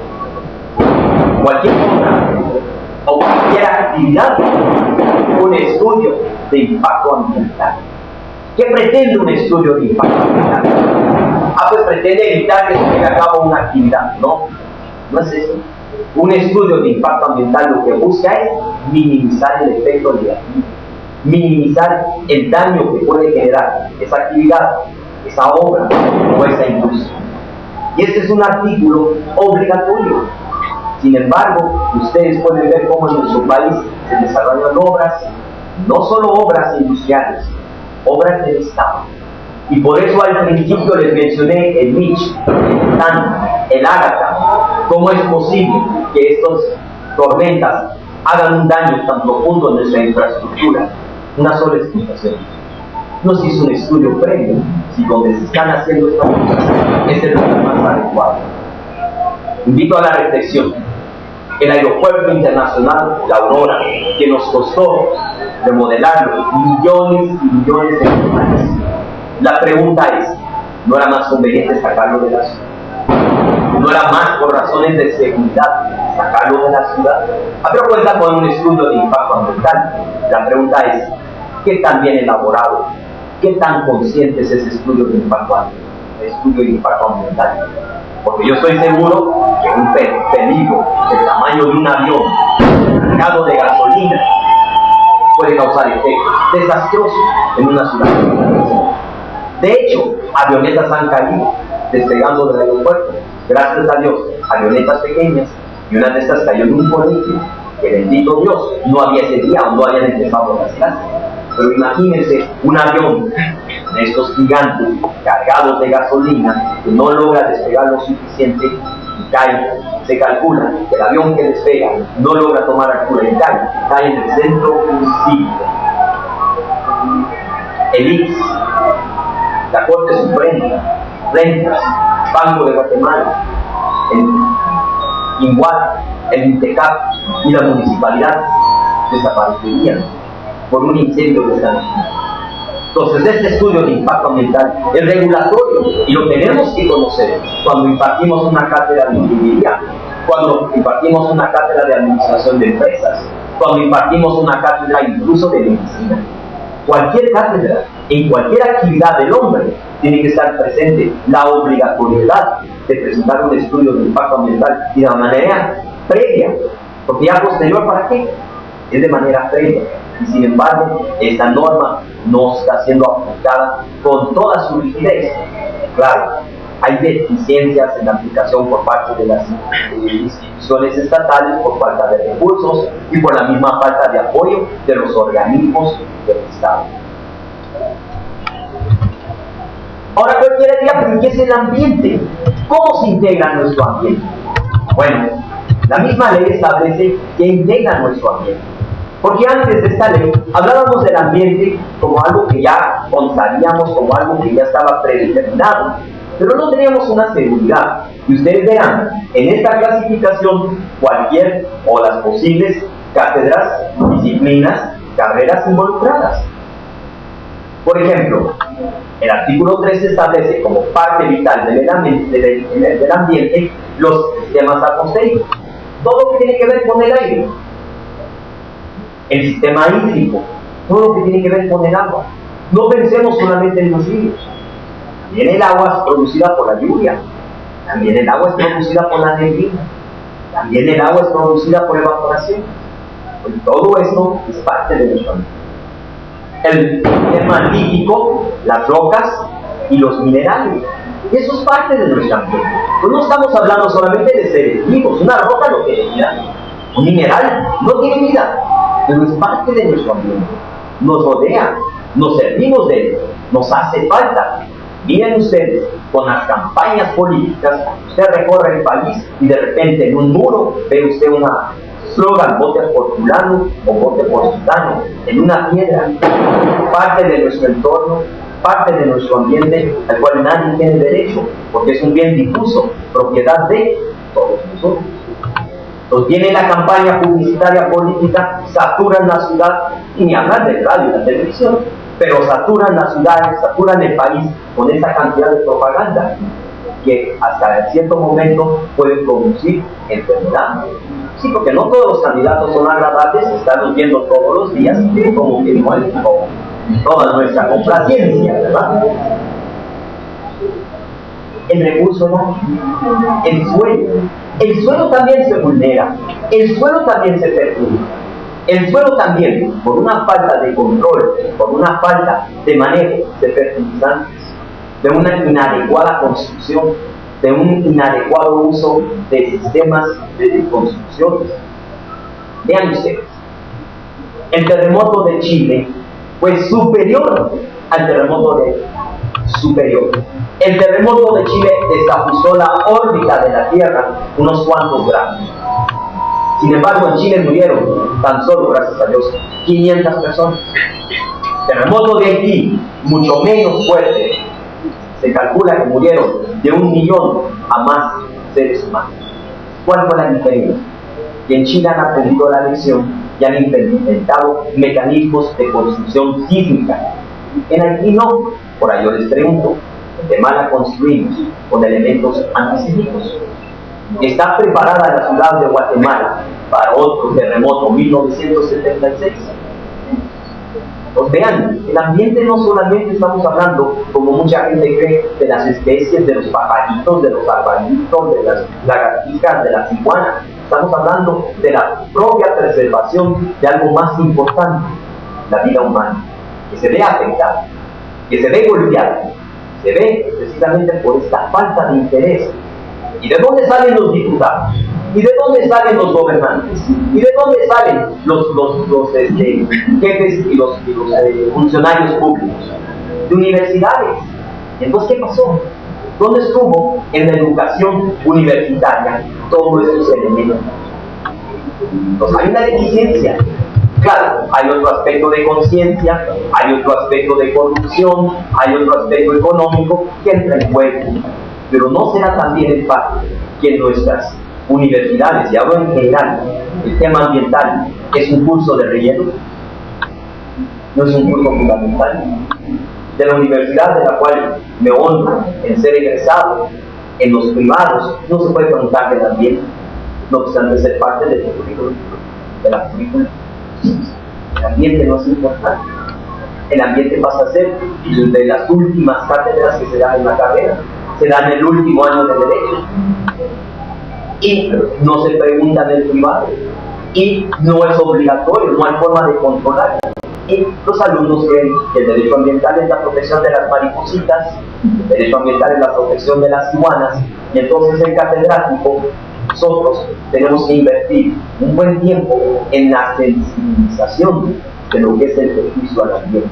cualquier obra o cualquier actividad actividad? Un estudio de impacto ambiental. ¿Qué pretende un estudio de impacto ambiental? Pues pretende evitar que se lleve a cabo una actividad. No es eso. Un estudio de impacto ambiental lo que busca es minimizar el efecto negativo, minimizar el daño que puede generar esa actividad, esa obra o esa industria. Y este es un artículo obligatorio. Sin embargo, ustedes pueden ver cómo en nuestro país se desarrollan obras, no solo obras industriales, obras del Estado. Y por eso al principio les mencioné el Mitch, el Tan, el Ágata. ¿Cómo es posible que estas tormentas hagan un daño tan profundo en nuestra infraestructura? Una sola explicación. No se hizo un estudio previo si donde se están haciendo estas cosas es el lugar más adecuado. Invito a la reflexión. El aeropuerto internacional La Aurora, que nos costó remodelarlo millones y millones de dólares. La pregunta es, ¿no era más conveniente sacarlo de la ciudad? ¿No era más por razones de seguridad sacarlo de la ciudad? Pero cuenta con un estudio de impacto ambiental. La pregunta es, ¿qué tan bien elaborado? ¿Qué tan consciente es ese estudio de impacto ambiental? Porque yo estoy seguro que un peligro del tamaño de un avión cargado de gasolina puede causar efectos desastrosos en una ciudad. De hecho, avionetas han caído despegando del aeropuerto. Gracias a Dios, avionetas pequeñas, y una de estas cayó en un colegio que, bendito Dios, no había ese día o no habían empezado las clases. Pero imagínense un avión de estos gigantes cargados de gasolina que no logra despegar lo suficiente y cae. Se calcula que el avión que despega no logra tomar altura y cae en el centro cívico. El IX, la Corte Suprema, Rentas, Banco de Guatemala, el INGUAT, el INTECAP y la municipalidad desaparecerían por un incendio de esta nación. Entonces, este estudio de impacto ambiental es regulatorio y lo tenemos que conocer cuando impartimos una cátedra de ingeniería, cuando impartimos una cátedra de administración de empresas, cuando impartimos una cátedra incluso de medicina. Cualquier cátedra, en cualquier actividad del hombre, tiene que estar presente la obligatoriedad de presentar un estudio de impacto ambiental y de manera previa, porque ya posterior, ¿para qué? Es de manera previa. Y sin embargo, esta norma no está siendo aplicada con toda su rigidez. Claro, hay deficiencias en la aplicación por parte de las instituciones estatales por falta de recursos y por la misma falta de apoyo de los organismos del Estado. Ahora cualquiera dirá, ¿pero qué es el ambiente? ¿Cómo se integra nuestro ambiente? Bueno, la misma ley establece que integra nuestro ambiente. Porque antes de esta ley hablábamos del ambiente como algo que ya contaríamos, como algo que ya estaba predeterminado, pero no teníamos una seguridad. Y ustedes verán en esta clasificación cualquier o las posibles cátedras, disciplinas, carreras involucradas. Por ejemplo, el artículo 3 establece como parte vital del ambiente los sistemas atmosféricos, todo lo que tiene que ver con el aire. El sistema hídrico, todo lo que tiene que ver con el agua. No pensemos solamente en los ríos. También el agua es producida por la lluvia. También el agua es producida por la neblina. También el agua es producida por evaporación. Pues todo esto es parte de nuestro ambiente. El sistema líquido, las rocas y los minerales. Y eso es parte de nuestro ambiente. Pues no estamos hablando solamente de seres vivos. Una roca no tiene vida. Un mineral no tiene vida. Pero es parte de nuestro ambiente, nos rodea, nos servimos de él, nos hace falta. Miren ustedes, con las campañas políticas, usted recorre el país y de repente en un muro ve usted una slogan, vote por fulano o vote por sultano, en una piedra, parte de nuestro entorno, parte de nuestro ambiente, al cual nadie tiene derecho, porque es un bien difuso, propiedad de todos nosotros. Entonces viene la campaña publicitaria política, saturan la ciudad, y ni hablar del radio y la televisión, pero saturan la ciudad, saturan el país con esa cantidad de propaganda que hasta cierto momento puede producir enfermedad. Sí, porque no todos los candidatos son agradables, estamos viendo todos los días, como que no es toda nuestra complacencia, ¿verdad? El recurso natural, el suelo también se vulnera, el suelo también se perturba, el suelo también, por una falta de control, por una falta de manejo de fertilizantes, de una inadecuada construcción, de un inadecuado uso de sistemas de construcciones. Vean ustedes, el terremoto de Chile fue superior al terremoto de superior. El terremoto de Chile desajustó la órbita de la Tierra unos cuantos grados. Sin embargo, en Chile murieron, tan solo, gracias a Dios, 500 personas. Terremoto de Haití, mucho menos fuerte. Se calcula que murieron de 1 millón a más seres humanos. ¿Cuál fue la diferencia? Que en Chile han aprendido la lección y han inventado mecanismos de construcción sísmica. En Haití no. Por ahí yo les pregunto, ¿de mala construimos con elementos antisísmicos? ¿Está preparada la ciudad de Guatemala para otro terremoto 1976? Pues vean, el ambiente no solamente estamos hablando, como mucha gente cree, de las especies, de los pajaritos, de los arbalitos, de las lagartijas, de las iguanas. Estamos hablando de la propia preservación de algo más importante, la vida humana, que se ve afectada, que se ve golpeada, se ve precisamente por esta falta de interés. ¿Y de dónde salen los diputados? ¿Y de dónde salen los gobernantes? ¿Y de dónde salen los jefes y los funcionarios públicos? De universidades. Entonces, ¿qué pasó? ¿Dónde estuvo en la educación universitaria todos estos elementos? Entonces, hay una deficiencia. Claro, hay otro aspecto de conciencia, hay otro aspecto de corrupción, hay otro aspecto económico que entra en juego. Pero no será también el fato que en nuestras universidades, y hablo en general, el tema ambiental es un curso de relleno, no es un curso fundamental. De la universidad de la cual me honro en ser egresado, en los privados, no se puede preguntar del ambiente, no obstante ser parte del currículum, de la currícula. El ambiente no es importante. El ambiente pasa a ser de las últimas cátedras que se dan en la carrera, se dan en el último año de derecho. Y no se pregunta en el privado. Y no es obligatorio, no hay forma de controlar. Y los alumnos creen que el derecho ambiental es la protección de las maripositas, el derecho ambiental es la protección de las iguanas, y entonces el catedrático, nosotros tenemos que invertir un buen tiempo en la sensibilización de lo que es el perjuicio al ambiente.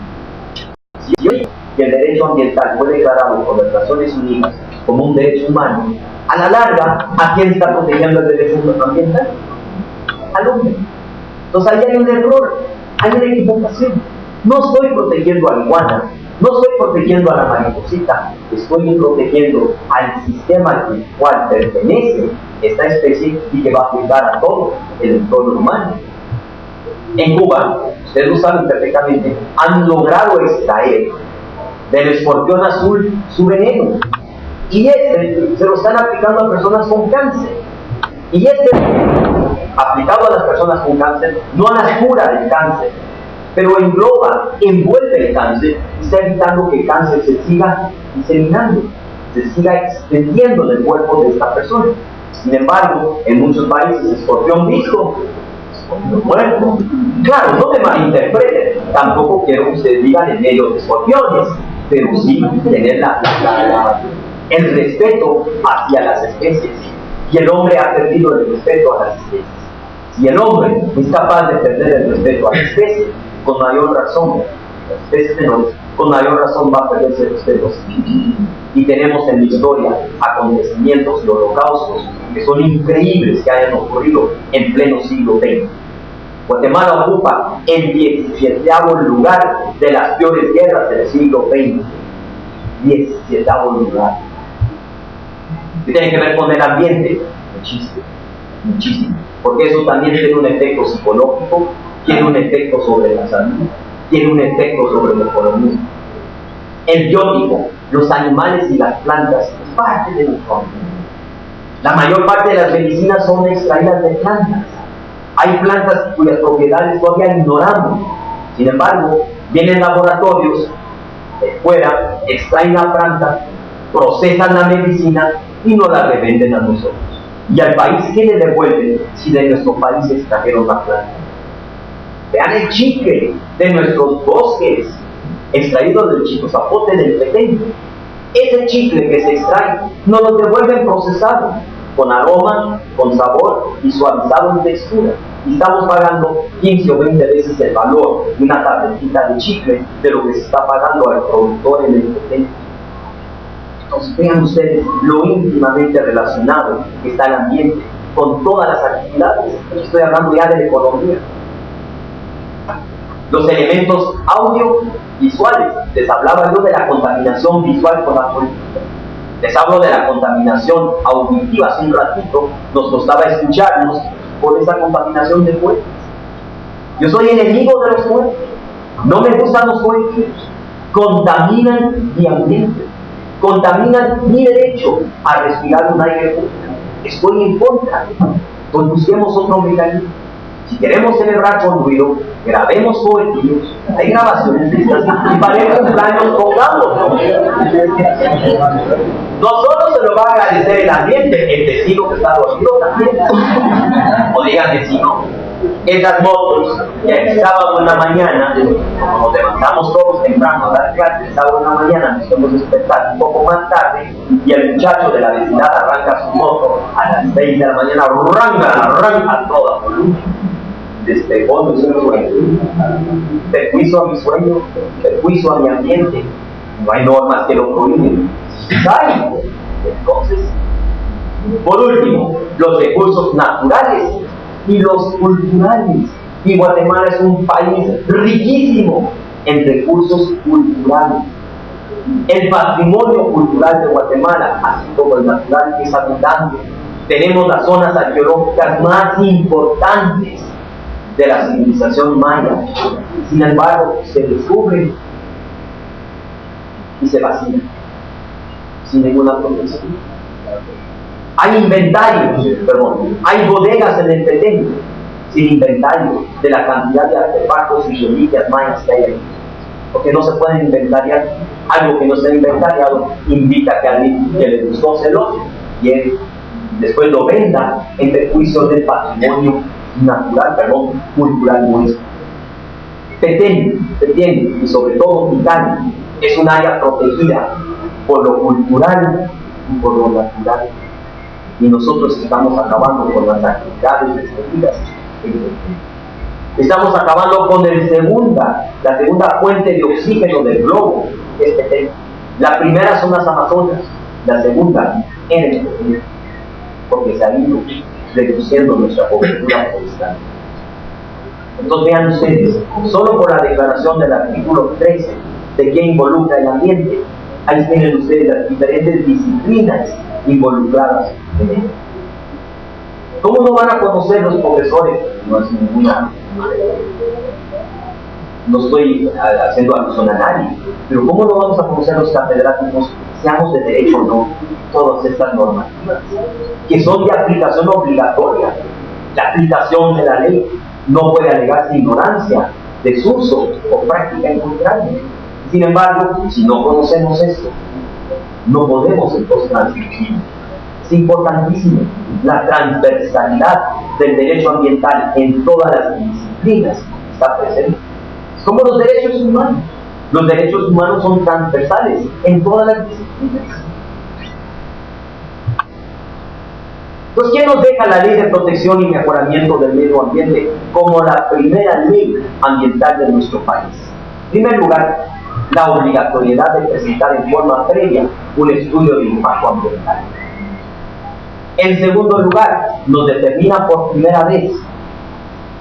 Si hoy el derecho ambiental fue declarado por las Naciones Unidas como un derecho humano, a la larga, ¿a quién está protegiendo el derecho ambiental? Al hombre. Entonces ahí hay un error, hay una equivocación. No estoy protegiendo a la iguana, no estoy protegiendo a la mariposita, estoy protegiendo al sistema al cual pertenece esta especie y que va a afectar a todo el entorno humano. En Cuba, ustedes lo saben perfectamente, han logrado extraer del escorpión azul su veneno. Y se lo están aplicando a personas con cáncer. Y veneno, aplicado a las personas con cáncer, no las cura del cáncer, pero envuelve el cáncer y está evitando que el cáncer se siga diseminando, se siga extendiendo en el cuerpo de esta persona. Sin embargo, en muchos países, escorpión visto, escorpión muerto. Claro, no me malinterpreten, tampoco quiero que ustedes digan en medio de escorpiones, pero sí tener el respeto hacia las especies. Y el hombre ha perdido el respeto a las especies. Si el hombre es capaz de perder el respeto a la especie, con mayor razón, las especies menores, con mayor razón va a perderse el respeto. Y tenemos en la historia acontecimientos y holocaustos que son increíbles que hayan ocurrido en pleno siglo XX. Guatemala ocupa el 17º lugar de las peores guerras del siglo XX. 17º lugar. ¿Qué tiene que ver con el ambiente? Muchísimo, muchísimo. Porque eso también tiene un efecto psicológico, tiene un efecto sobre la salud, tiene un efecto sobre la economía. El biótico, los animales y las plantas, es parte de nuestro ambiente. La mayor parte de las medicinas son extraídas de plantas. Hay plantas cuyas propiedades todavía ignoramos. Sin embargo, vienen laboratorios de fuera, extraen la planta, procesan la medicina y nos la revenden a nosotros. ¿Y al país qué le devuelven si de nuestro país extrajeron la planta? Vean el chicle de nuestros bosques, extraído del Chico Zapote del Petén. Ese chicle que se extrae nos lo devuelven procesado, con aroma, con sabor y suavizado en textura. Y estamos pagando 15 o 20 veces el valor de una tabletita de chicle de lo que se está pagando al productor en el Petén. Entonces vean ustedes lo íntimamente relacionado que está el ambiente con todas las actividades. Estoy hablando ya de la economía. Los elementos audiovisuales, les hablaba yo de la contaminación visual con la política. Les hablo de la contaminación auditiva hace un ratito, nos costaba escucharnos por esa contaminación de fuentes. Yo soy enemigo de los fuentes, no me gustan los fuentes, contaminan mi ambiente, contaminan mi derecho a respirar un aire puro. Estoy en contra, pues busquemos otro mecanismo. Si queremos celebrar con ruido, grabemos poetillos, hay grabaciones de estas, y para el cumpleaños pongámoslo. No solo se lo va a agradecer el ambiente, el vecino que está dormido también. O digan vecino, esas motos, que el sábado en la mañana, como nos levantamos todos temprano a dar clases, el sábado en la mañana nos podemos despertar un poco más tarde, y el muchacho de la vecindad arranca su moto a las 6 de la mañana, arranca a toda volumen. Despegó mi sueño, perjuicio a mi sueño, perjuicio a mi ambiente. No hay normas que lo prohíben. ¿Saben? Entonces, por último, los recursos naturales y los culturales. Y Guatemala es un país riquísimo en recursos culturales. El patrimonio cultural de Guatemala, así como el natural, es abundante. Tenemos las zonas arqueológicas más importantes de la civilización maya. Sin embargo, se descubren y se vacían sin ninguna protección. Hay hay bodegas en el Petén sin inventario de la cantidad de artefactos y reliquias mayas que hay ahí, porque no se pueden inventariar. Algo que no se ha inventariado invita a que alguien que le gustó se lo y después lo venda en perjuicio del patrimonio cultural nuestro. Petén y sobre todo Pitán es un área protegida por lo cultural y por lo natural, y nosotros estamos acabando con las actividades destruidas. Estamos acabando con la segunda fuente de oxígeno del globo, que es Petén. La primera son las Amazonas, la segunda en el Petén, porque se ha ido reduciendo nuestra cobertura forestal. Entonces vean ustedes, solo por la declaración del artículo 13 de que involucra el ambiente, ahí tienen ustedes las diferentes disciplinas involucradas en ello. ¿Cómo no van a conocer los profesores? No es ninguna, no estoy haciendo alusión a nadie, pero ¿cómo no vamos a conocer los catedráticos, seamos de derecho o no, todas estas normativas que son de aplicación obligatoria? La aplicación de la ley no puede alegarse ignorancia, desuso o práctica en contrario. Sin embargo, si no conocemos esto, no podemos entonces transmitir. Es importantísimo la transversalidad del derecho ambiental en todas las disciplinas está presente. Es como los derechos humanos. Los derechos humanos son transversales en todas las disciplinas. Pues, ¿quién nos deja la Ley de Protección y Mejoramiento del Medio Ambiente como la primera ley ambiental de nuestro país? En primer lugar, la obligatoriedad de presentar en forma previa un estudio de impacto ambiental. En segundo lugar, nos determina por primera vez,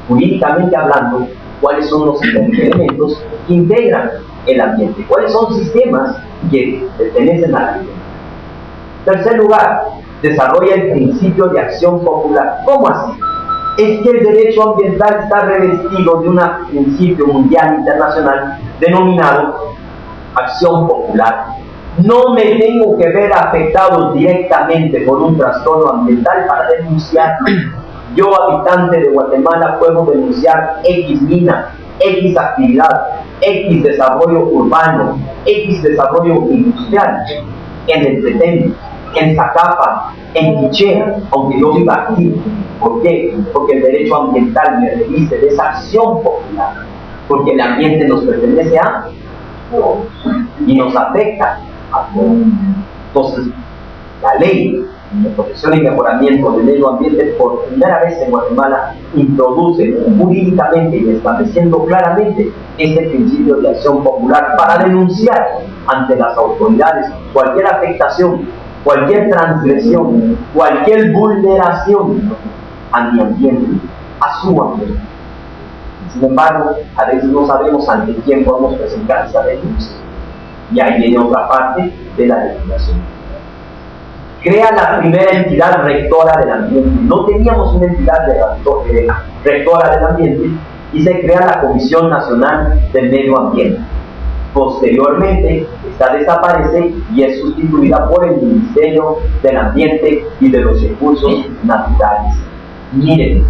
jurídicamente hablando, cuáles son los elementos que integran el ambiente, cuáles son sistemas que pertenecen al ambiente. En tercer lugar, desarrolla el principio de acción popular. ¿Cómo así? Es que el derecho ambiental está revestido de un principio mundial internacional denominado acción popular. No me tengo que ver afectado directamente por un trastorno ambiental para denunciarlo. yo, habitante de Guatemala, puedo denunciar X mina, X actividad, X desarrollo urbano, X desarrollo industrial en el Petén, en Zacapa, en Quichea, aunque yo viva aquí. ¿Por qué? Porque el derecho ambiental me reviste de esa acción popular, porque el ambiente nos pertenece a todos y nos afecta a todos. Entonces, la ley de protección y mejoramiento del medio ambiente por primera vez en Guatemala introduce jurídicamente y estableciendo claramente este principio de acción popular para denunciar ante las autoridades cualquier afectación, cualquier transgresión, cualquier vulneración a mi ambiente, a su ambiente. Sin embargo, a veces no sabemos ante quién podemos presentar esa denuncia. Y ahí viene otra parte de la legislación. Crea la primera entidad rectora del ambiente. No teníamos una entidad rectora del ambiente y se crea la Comisión Nacional del Medio Ambiente. Posteriormente, esta desaparece y es sustituida por el Ministerio del Ambiente y de los Recursos Naturales. Miren,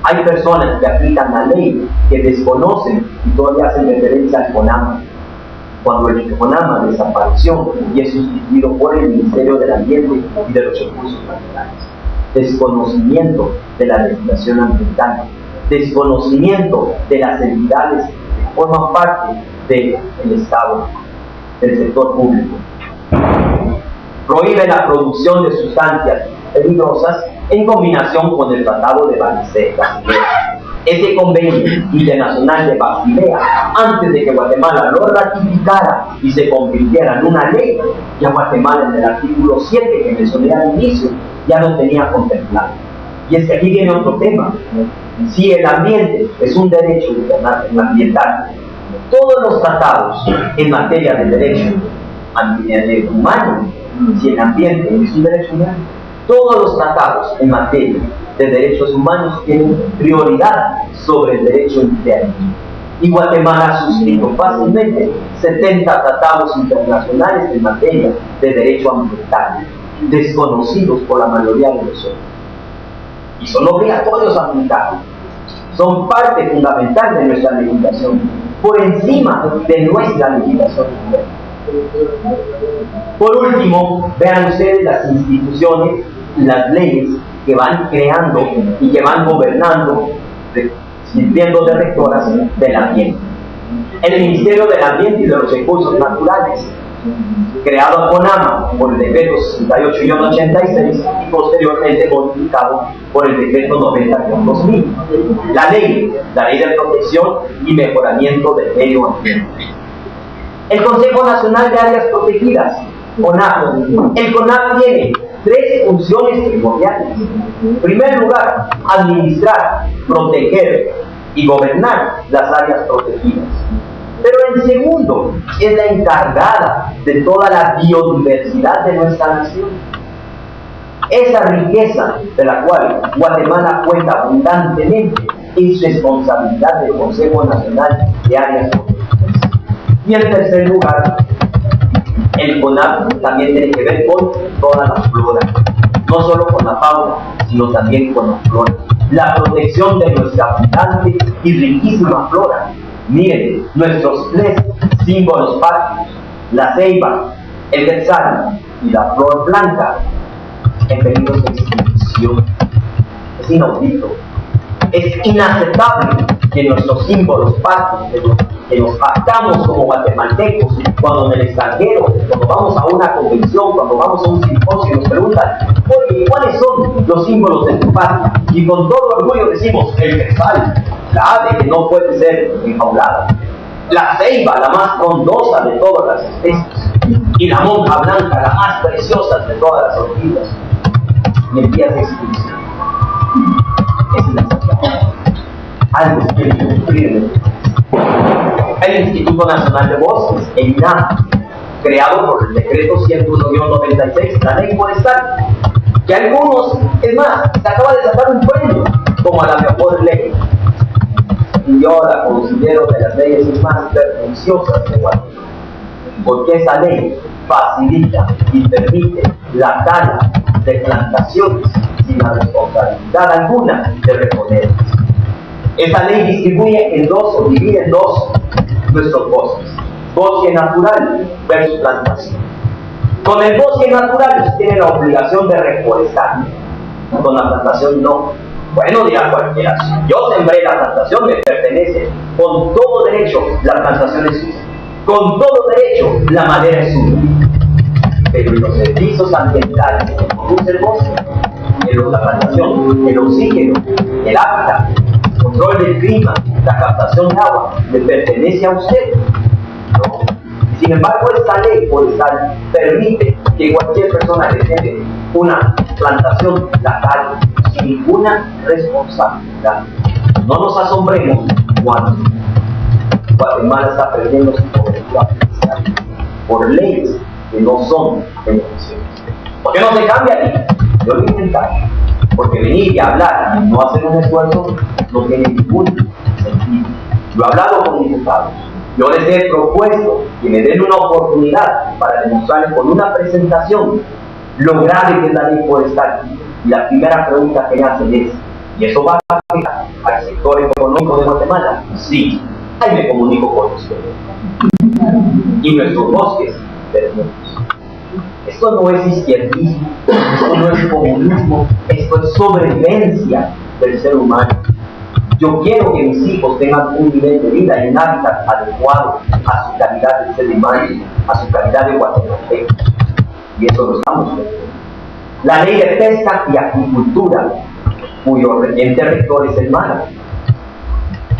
hay personas que aplican la ley que desconocen y todavía hacen referencia al CONAMA. Cuando el CONAMA desapareció y es sustituido por el Ministerio del Ambiente y de los Recursos Naturales. Desconocimiento de la legislación ambiental, desconocimiento de las entidades que forman parte del Estado, del sector público. Prohíbe la producción de sustancias peligrosas en combinación con el Tratado de Basilea. Ese convenio internacional de Basilea, antes de que Guatemala lo ratificara y se convirtiera en una ley, ya Guatemala en el artículo 7 que mencioné al inicio, ya lo tenía contemplado. Y es que aquí viene otro tema. Si el ambiente es un derecho ambiental, todos los tratados en materia de derecho humano, si el ambiente es un derecho humano, todos los tratados en materia de derechos humanos tienen prioridad sobre el derecho interno. Y Guatemala ha suscrito fácilmente 70 tratados internacionales en materia de derecho ambiental, desconocidos por la mayoría de nosotros. Y son obligatorios a aplicarlos. Son parte fundamental de nuestra legislación, por encima de nuestra legislación interna. Por último, vean ustedes las instituciones, las leyes que van creando y que van gobernando, sirviendo de rectoras del ambiente. El Ministerio del Ambiente y de los Recursos Naturales, creado por CONAMA por el decreto 68-86 y posteriormente modificado por el decreto 90-2000. La ley de protección y mejoramiento del medio ambiente. El Consejo Nacional de Áreas Protegidas, CONAP. El CONAP tiene 3 funciones primordiales. En primer lugar, administrar, proteger y gobernar las áreas protegidas. Pero en segundo, es la encargada de toda la biodiversidad de nuestra nación. Esa riqueza de la cual Guatemala cuenta abundantemente es responsabilidad del Consejo Nacional de Áreas Protegidas. Y en tercer lugar, el CONAP también tiene que ver con toda la flora, no solo con la fauna, sino también con la flora. La protección de nuestra abundante y riquísima flora. Miren, nuestros 3 símbolos patrios, la ceiba, el quetzal y la flor blanca, en peligro de extinción. Es inaudito, es inaceptable que nuestros símbolos patrios, que nos pactamos como guatemaltecos, cuando en el extranjero, cuando vamos a una convención, cuando vamos a un simposio y nos preguntan, oye, ¿cuáles son los símbolos de tu patria? Y con todo orgullo decimos, el quetzal, la ave que no puede ser enjaulada, la ceiba, la más frondosa de todas las especies, y la monja blanca, la más preciosa de todas las orquídeas. Y en días de extinción. Es inaceptable. Algo se tiene que cumplir. El Instituto Nacional de Bosques, el INAH, creado por el decreto 101-96, la ley forestal, que algunos, es más, se acaba de sacar un premio como a la mejor ley. Y yo la considero de las leyes más perniciosas de Guatemala, porque esa ley facilita y permite la tala de plantaciones sin la responsabilidad alguna de reponer. Esta ley divide en dos nuestros bosques: bosque natural versus plantación. Con el bosque natural tiene la obligación de reforestar, con la plantación no. Bueno, dirá cualquiera, si yo sembré la plantación, me pertenece. Con todo derecho, la plantación es suya. Con todo derecho, la madera es suya. Pero en los servicios ambientales que produce el bosque, la plantación, el oxígeno, el hábitat, el control del clima, la captación de agua, le pertenece a usted, ¿no? Sin embargo, esta ley forestal permite que cualquier persona que tenga una plantación la talle sin ninguna responsabilidad. No nos asombremos cuando Guatemala está perdiendo su cobertura forestal por leyes que no son beneficiosas. ¿Por qué no se cambia aquí? Yo lo he intentado. Porque venir y hablar y no hacer un esfuerzo no tiene ningún sentido. Yo he hablado con diputados. Yo les he propuesto que me den una oportunidad para demostrarles con una presentación lo grave que es la ley forestal. Y la primera pregunta que me hacen es: ¿y eso va a afectar al sector económico de Guatemala? Sí. Ahí me comunico con ustedes. Y nuestros bosques perdemos. Esto no es izquierdismo, esto no es comunismo, esto es sobrevivencia del ser humano. Yo quiero que mis hijos tengan un nivel de vida y un hábitat adecuado a su calidad de ser humano, a su calidad de guatemalteco. Y eso lo estamos viendo. La ley de pesca y acuicultura, cuyo reciente rector es el Mara.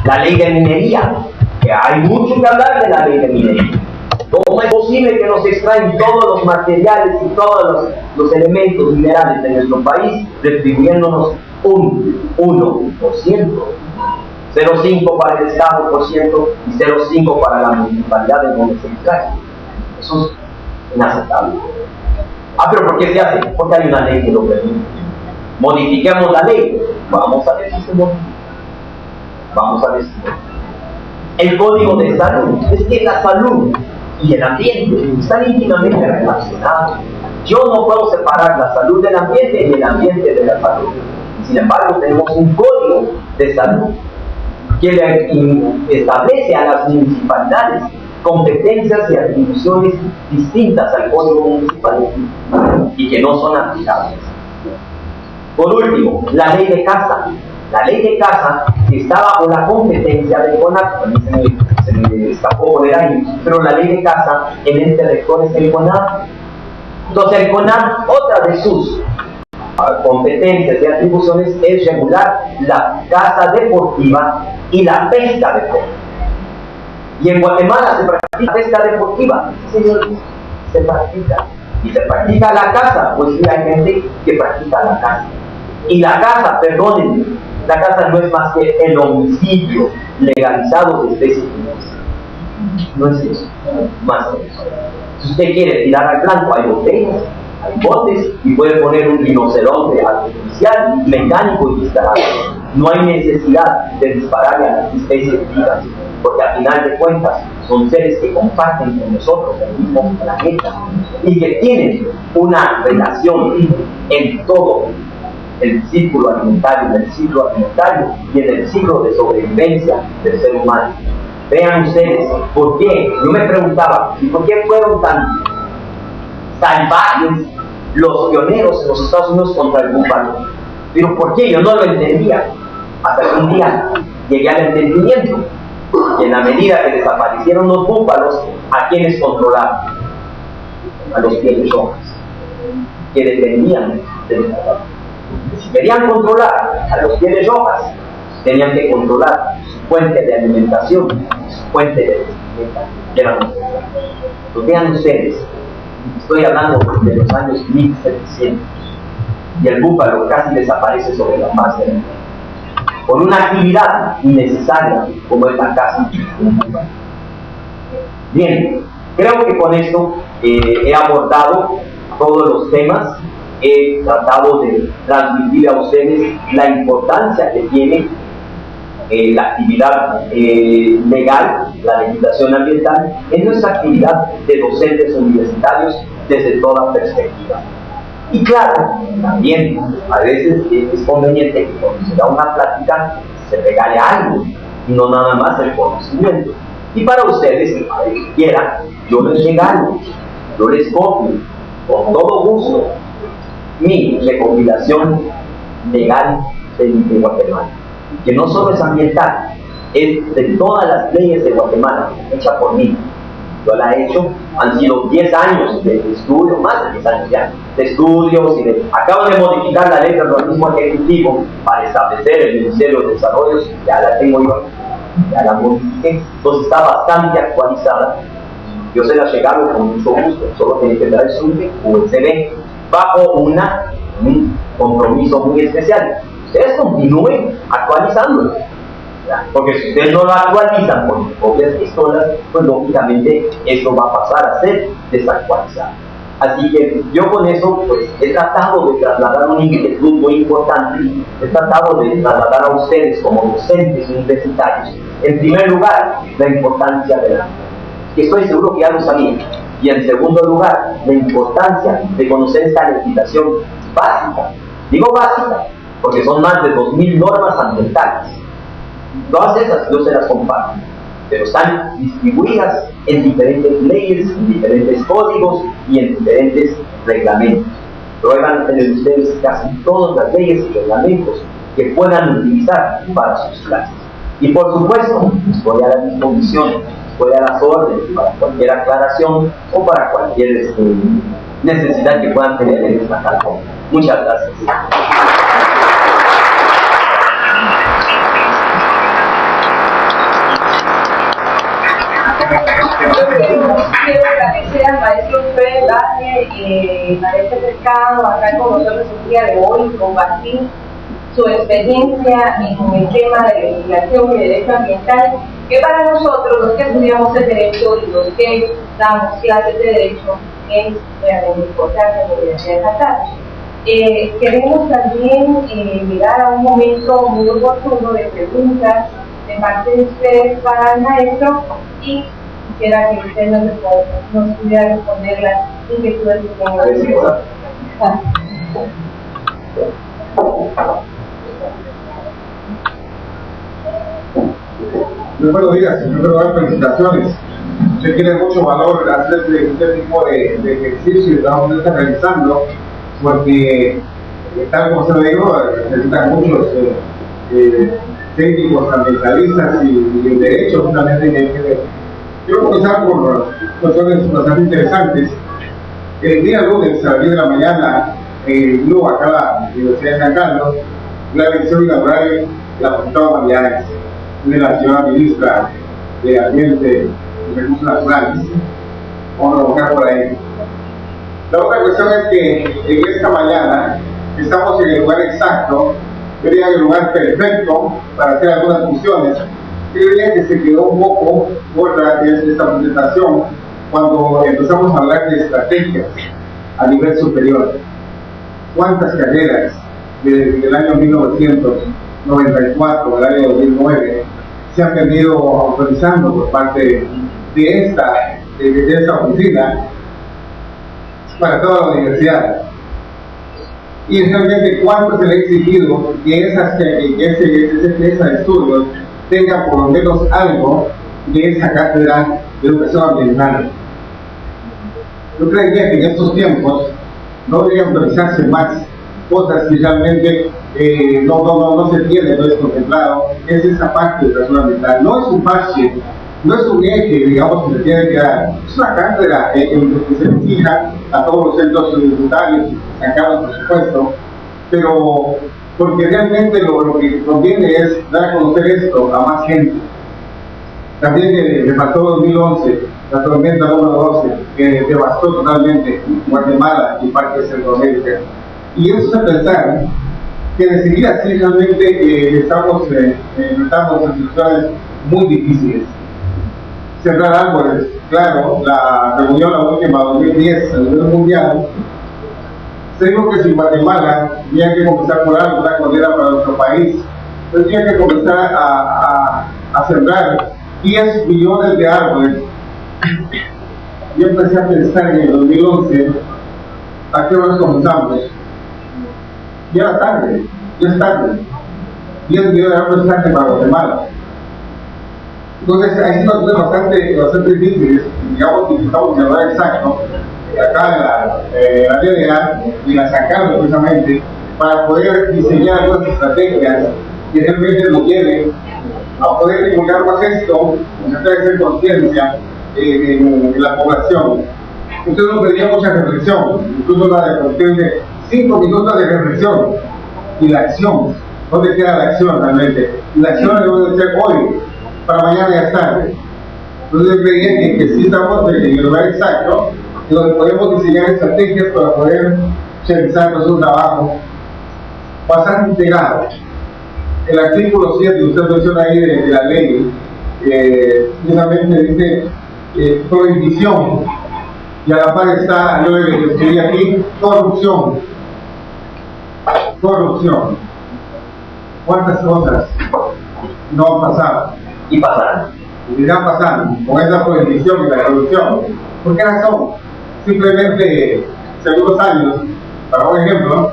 La ley de minería, que hay mucho que hablar de la ley de minería. ¿Cómo es posible que nos extraen todos los materiales y todos los elementos minerales de nuestro país, retribuyéndonos un 1%? 0,5 para el Estado por ciento y 0,5 para la municipalidad de donde se extrae. Eso es inaceptable. ¿Pero por qué se hace? Porque hay una ley que lo permite. Modifiquemos la ley. Vamos a ver si se modifica. Vamos a ver si se modifica. El Código de Salud. Es que la salud y el ambiente están íntimamente relacionados. Yo no puedo separar la salud del ambiente y el ambiente de la salud. Sin embargo, tenemos un Código de Salud que le establece a las municipalidades competencias y atribuciones distintas al Código Municipal y que no son aplicables. Por último, la ley de caza. La ley de caza está bajo la competencia del CONAC. A mí se me escapó por el año, pero la ley de caza, el ente rector es el CONAC. Entonces el CONAC, otra de sus competencias y atribuciones es regular la caza deportiva y la pesca deportiva. Y en Guatemala se practica pesca deportiva, señores, se practica. Y se practica la caza, pues sí hay gente que practica la caza. Y la caza, perdónenme, la caza no es más que el homicidio legalizado de especies vivas. No es eso, más que eso. Si usted quiere tirar al blanco, hay botellas, hay botes y puede poner un rinoceronte artificial, mecánico y disparado. No hay necesidad de dispararle a las especies vivas, porque al final de cuentas son seres que comparten con nosotros el mismo planeta y que tienen una relación en todo el círculo alimentario, en el ciclo alimentario y en el ciclo de sobrevivencia del ser humano. Vean ustedes, ¿por qué? Yo me preguntaba, ¿y por qué fueron tan salvajes los pioneros en los Estados Unidos contra el búfalo? Pero ¿por qué? Yo no lo entendía. Hasta que un día llegué al entendimiento. Y en la medida que desaparecieron los búfalos, ¿a quiénes controlaban? A los pieles rojas, que dependían de los búfalos. Si querían controlar a los pieles rojas, tenían que controlar su fuente de alimentación, su fuente de vestimenta, que eran los búfalos. Pues vean ustedes, estoy hablando de los años 1700, y el búfalo casi desaparece sobre la faz de la tierra, por una actividad innecesaria como es la caza. Bien, creo que con esto he abordado todos los temas, he tratado de transmitir a ustedes la importancia que tiene la actividad legal, la legislación ambiental, en nuestra actividad de docentes universitarios desde toda perspectiva. Y claro, también a veces es conveniente que cuando se da una plática se regale algo y no nada más el conocimiento. Y para ustedes, el padre que quiera, yo les regalo, yo les copio con todo gusto mi recopilación legal de Guatemala, que no solo es ambiental, es de todas las leyes de Guatemala, hecha por mí. Yo la he hecho, han sido 10 años de estudio, más de 10 años ya, de estudios y de... Acabo de modificar la ley del organismo ejecutivo para establecer el Ministerio de Desarrollo, ya la tengo yo, ya la modifiqué, entonces está bastante actualizada. Yo se la regalo con mucho gusto, solo tiene que dar su USB bajo un compromiso muy especial. Ustedes continúen actualizándolo, porque si ustedes no lo actualizan con sus propias pistolas, pues lógicamente esto va a pasar a ser desactualizado. Así que yo con eso pues he tratado de trasladar una inquietud muy importante, he tratado de trasladar a ustedes como docentes universitarios, en primer lugar, la importancia de la... que estoy seguro que ya lo sabían, y en segundo lugar, la importancia de conocer esta legislación básica. Digo básica, porque son más de 2000 normas ambientales. Todas esas yo se las comparto, pero están distribuidas en diferentes leyes, en diferentes códigos y en diferentes reglamentos. Pero van a tener ustedes casi todas las leyes y reglamentos que puedan utilizar para sus clases. Y por supuesto, estoy a la disposición, estoy a las órdenes para cualquier aclaración o para cualquier necesidad que puedan tener en esta carta. Muchas gracias. Quiero agradecer al maestro Fred Daniel, maestro Pescado, acá con nosotros el día de hoy, compartir su experiencia en el tema de legislación y derecho ambiental, que para nosotros, los que estudiamos el derecho y los que damos clases de derecho, es realmente importante en la Universidad Estatal. Queremos también llegar a un momento muy oportuno de preguntas de parte de ustedes para el maestro, y quisiera que usted nos pudiera responder las inquietudes que tengan. Muy buenos días, en primer lugar, felicitaciones. Usted tiene mucho valor hacer este tipo de ejercicio que vamos a estar realizando, porque, tal como se lo digo, necesitan muchos técnicos ambientalistas y el derecho justamente que quiero comenzar por cuestiones bastante interesantes. El día lunes a las 10 de la mañana en Blue, acá en la Universidad de San Carlos, la elección inaugural la Facultad de Humanidades de la señora ministra de Ambiente y Recursos Naturales. Vamos a buscar por ahí. La otra cuestión es que en esta mañana estamos en el lugar exacto, yo diría el lugar perfecto para hacer algunas funciones. Yo diría que se quedó un poco corta esta presentación cuando empezamos a hablar de estrategias a nivel superior. ¿Cuántas carreras desde el año 1994 al año 2009 se han venido autorizando por parte de esta oficina para toda la universidad? Y realmente cuánto se le ha exigido que esa de estudios tenga por lo menos algo de esa cátedra de educación ambiental. Yo creería que en estos tiempos no deberían autorizarse más cosas que realmente no se tiene, no es contemplado. Es esa parte de educación ambiental. No es un parche, no es un eje, digamos, que se tiene que dar. Es una cátedra que se exija a todos los centros universitarios, sacamos por supuesto, pero porque realmente lo que conviene es dar a conocer esto a más gente. También le faltó 2011, la tormenta número 12, que devastó totalmente Guatemala y parte de Centroamérica. Y eso es pensar que de seguir así realmente estamos en situaciones muy difíciles. Cerrar árboles, claro, la reunión la última 2010 a nivel mundial, se dijo que si Guatemala tenía que comenzar por algo, una condena para nuestro país, tenía que comenzar a sembrar 10 millones de árboles. Yo empecé a pensar en el 2011 ¿A qué horas comenzamos? Ya era tarde, ya es tarde. 10 millones de euros es tarde para Guatemala. Entonces, hay situaciones bastante difíciles, digamos, si estamos en el lugar exacto, acá en la realidad, y la sacamos precisamente, para poder diseñar algunas estrategias que realmente nos lleven a poder divulgar más esto, tratar de hacer conciencia en la población. Entonces nos pedía mucha reflexión, incluso la de 5 minutos de reflexión y la acción. ¿Dónde queda la acción realmente? Y la acción debe ser hoy, para mañana ya es tarde. Entonces creía que sí estamos en el lugar exacto, donde podemos diseñar estrategias para poder realizar nuestro trabajo bastante integrado. El artículo 7, usted menciona ahí de la ley, precisamente dice prohibición, y a la par está, yo le escribí aquí, corrupción. Corrupción. ¿Cuántas cosas no han pasado? Y pasarán. Y irán pasando con esa prohibición y la corrupción. ¿Por qué razón? Simplemente, según los años, para un ejemplo,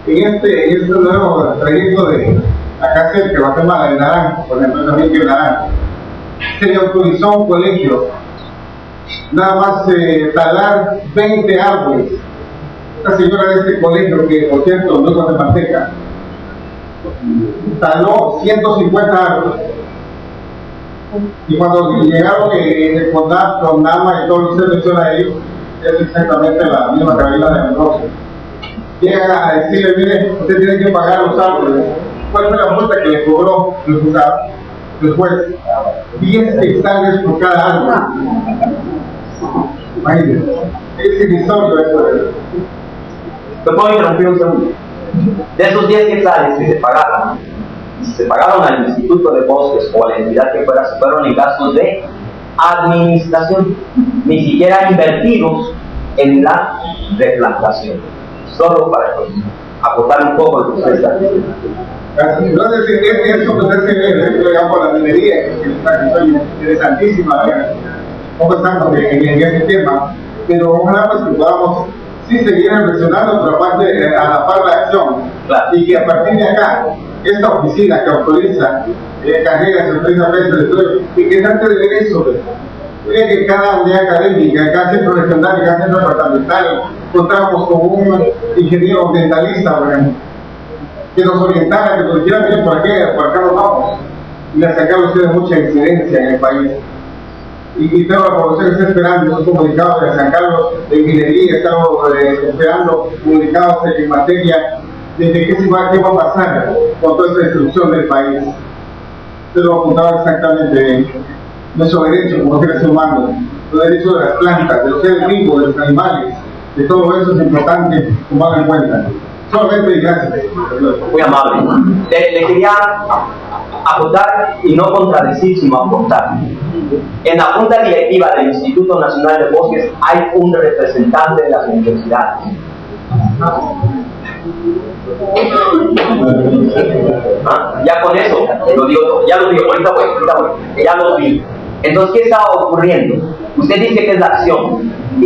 en este nuevo trayecto de acá cerca de Guatemala, de Naranjo, por ejemplo, también que Naranjo, se le autorizó a un colegio nada más talar 20 árboles. Esta señora de este colegio, que por cierto no es guatemalteca, taló 150 árboles. Y cuando llegaron con Nama y todo lo que se menciona ahí, es exactamente la misma cabina de Ambrosio. Llegan a decirle, mire, usted tiene que pagar los árboles. ¿Cuál fue la multa que le cobró el juez? 10 hectáreas por cada árbol. Imagínense, es irrisorio eso. ¿Te puedo interrumpir un segundo? De esos 10 hectáreas que se pagaron, si se pagaron al Instituto de Bosques o a la entidad que fuera, se fueron en gastos de administración, ni siquiera invertidos en la replantación. Solo para acotar un poco lo que usted está diciendo. Entonces, eso pues hace ver, digamos, la minería, que es interesantísima, cómo estamos en ese tema, pero ojalá pues que podamos sí seguir reflexionando, pero aparte, a la par de la acción, claro. Y que a partir de acá, esta oficina que autoriza carreras, autoriza mesas de estudio, y que trate de ver eso, que cada unidad académica, cada centro regional, cada centro departamental, contamos con un ingeniero ambientalista, por ejemplo, que nos orientara, que nos dijera, miren, por acá nos vamos, y le sacamos ustedes mucha incidencia en el país. Y toda la población está esperando esos comunicados de San Carlos de ingeniería, estamos esperando comunicados en materia de qué va a pasar con toda esta destrucción del país. Usted lo apuntaba exactamente, nuestro derecho como seres humanos, los derechos de las plantas, de los seres vivos, de los animales, de todo eso es importante tomarlo en cuenta. Solamente gracias. Muy amable. Le quería apuntar y no contradecir, sino aportar. En la Junta Directiva del Instituto Nacional de Bosques hay un representante de las universidades. Ya con eso, lo digo todo. Ya lo digo, ahorita voy. Ya lo digo. Entonces, ¿qué está ocurriendo? Usted dice que es la acción.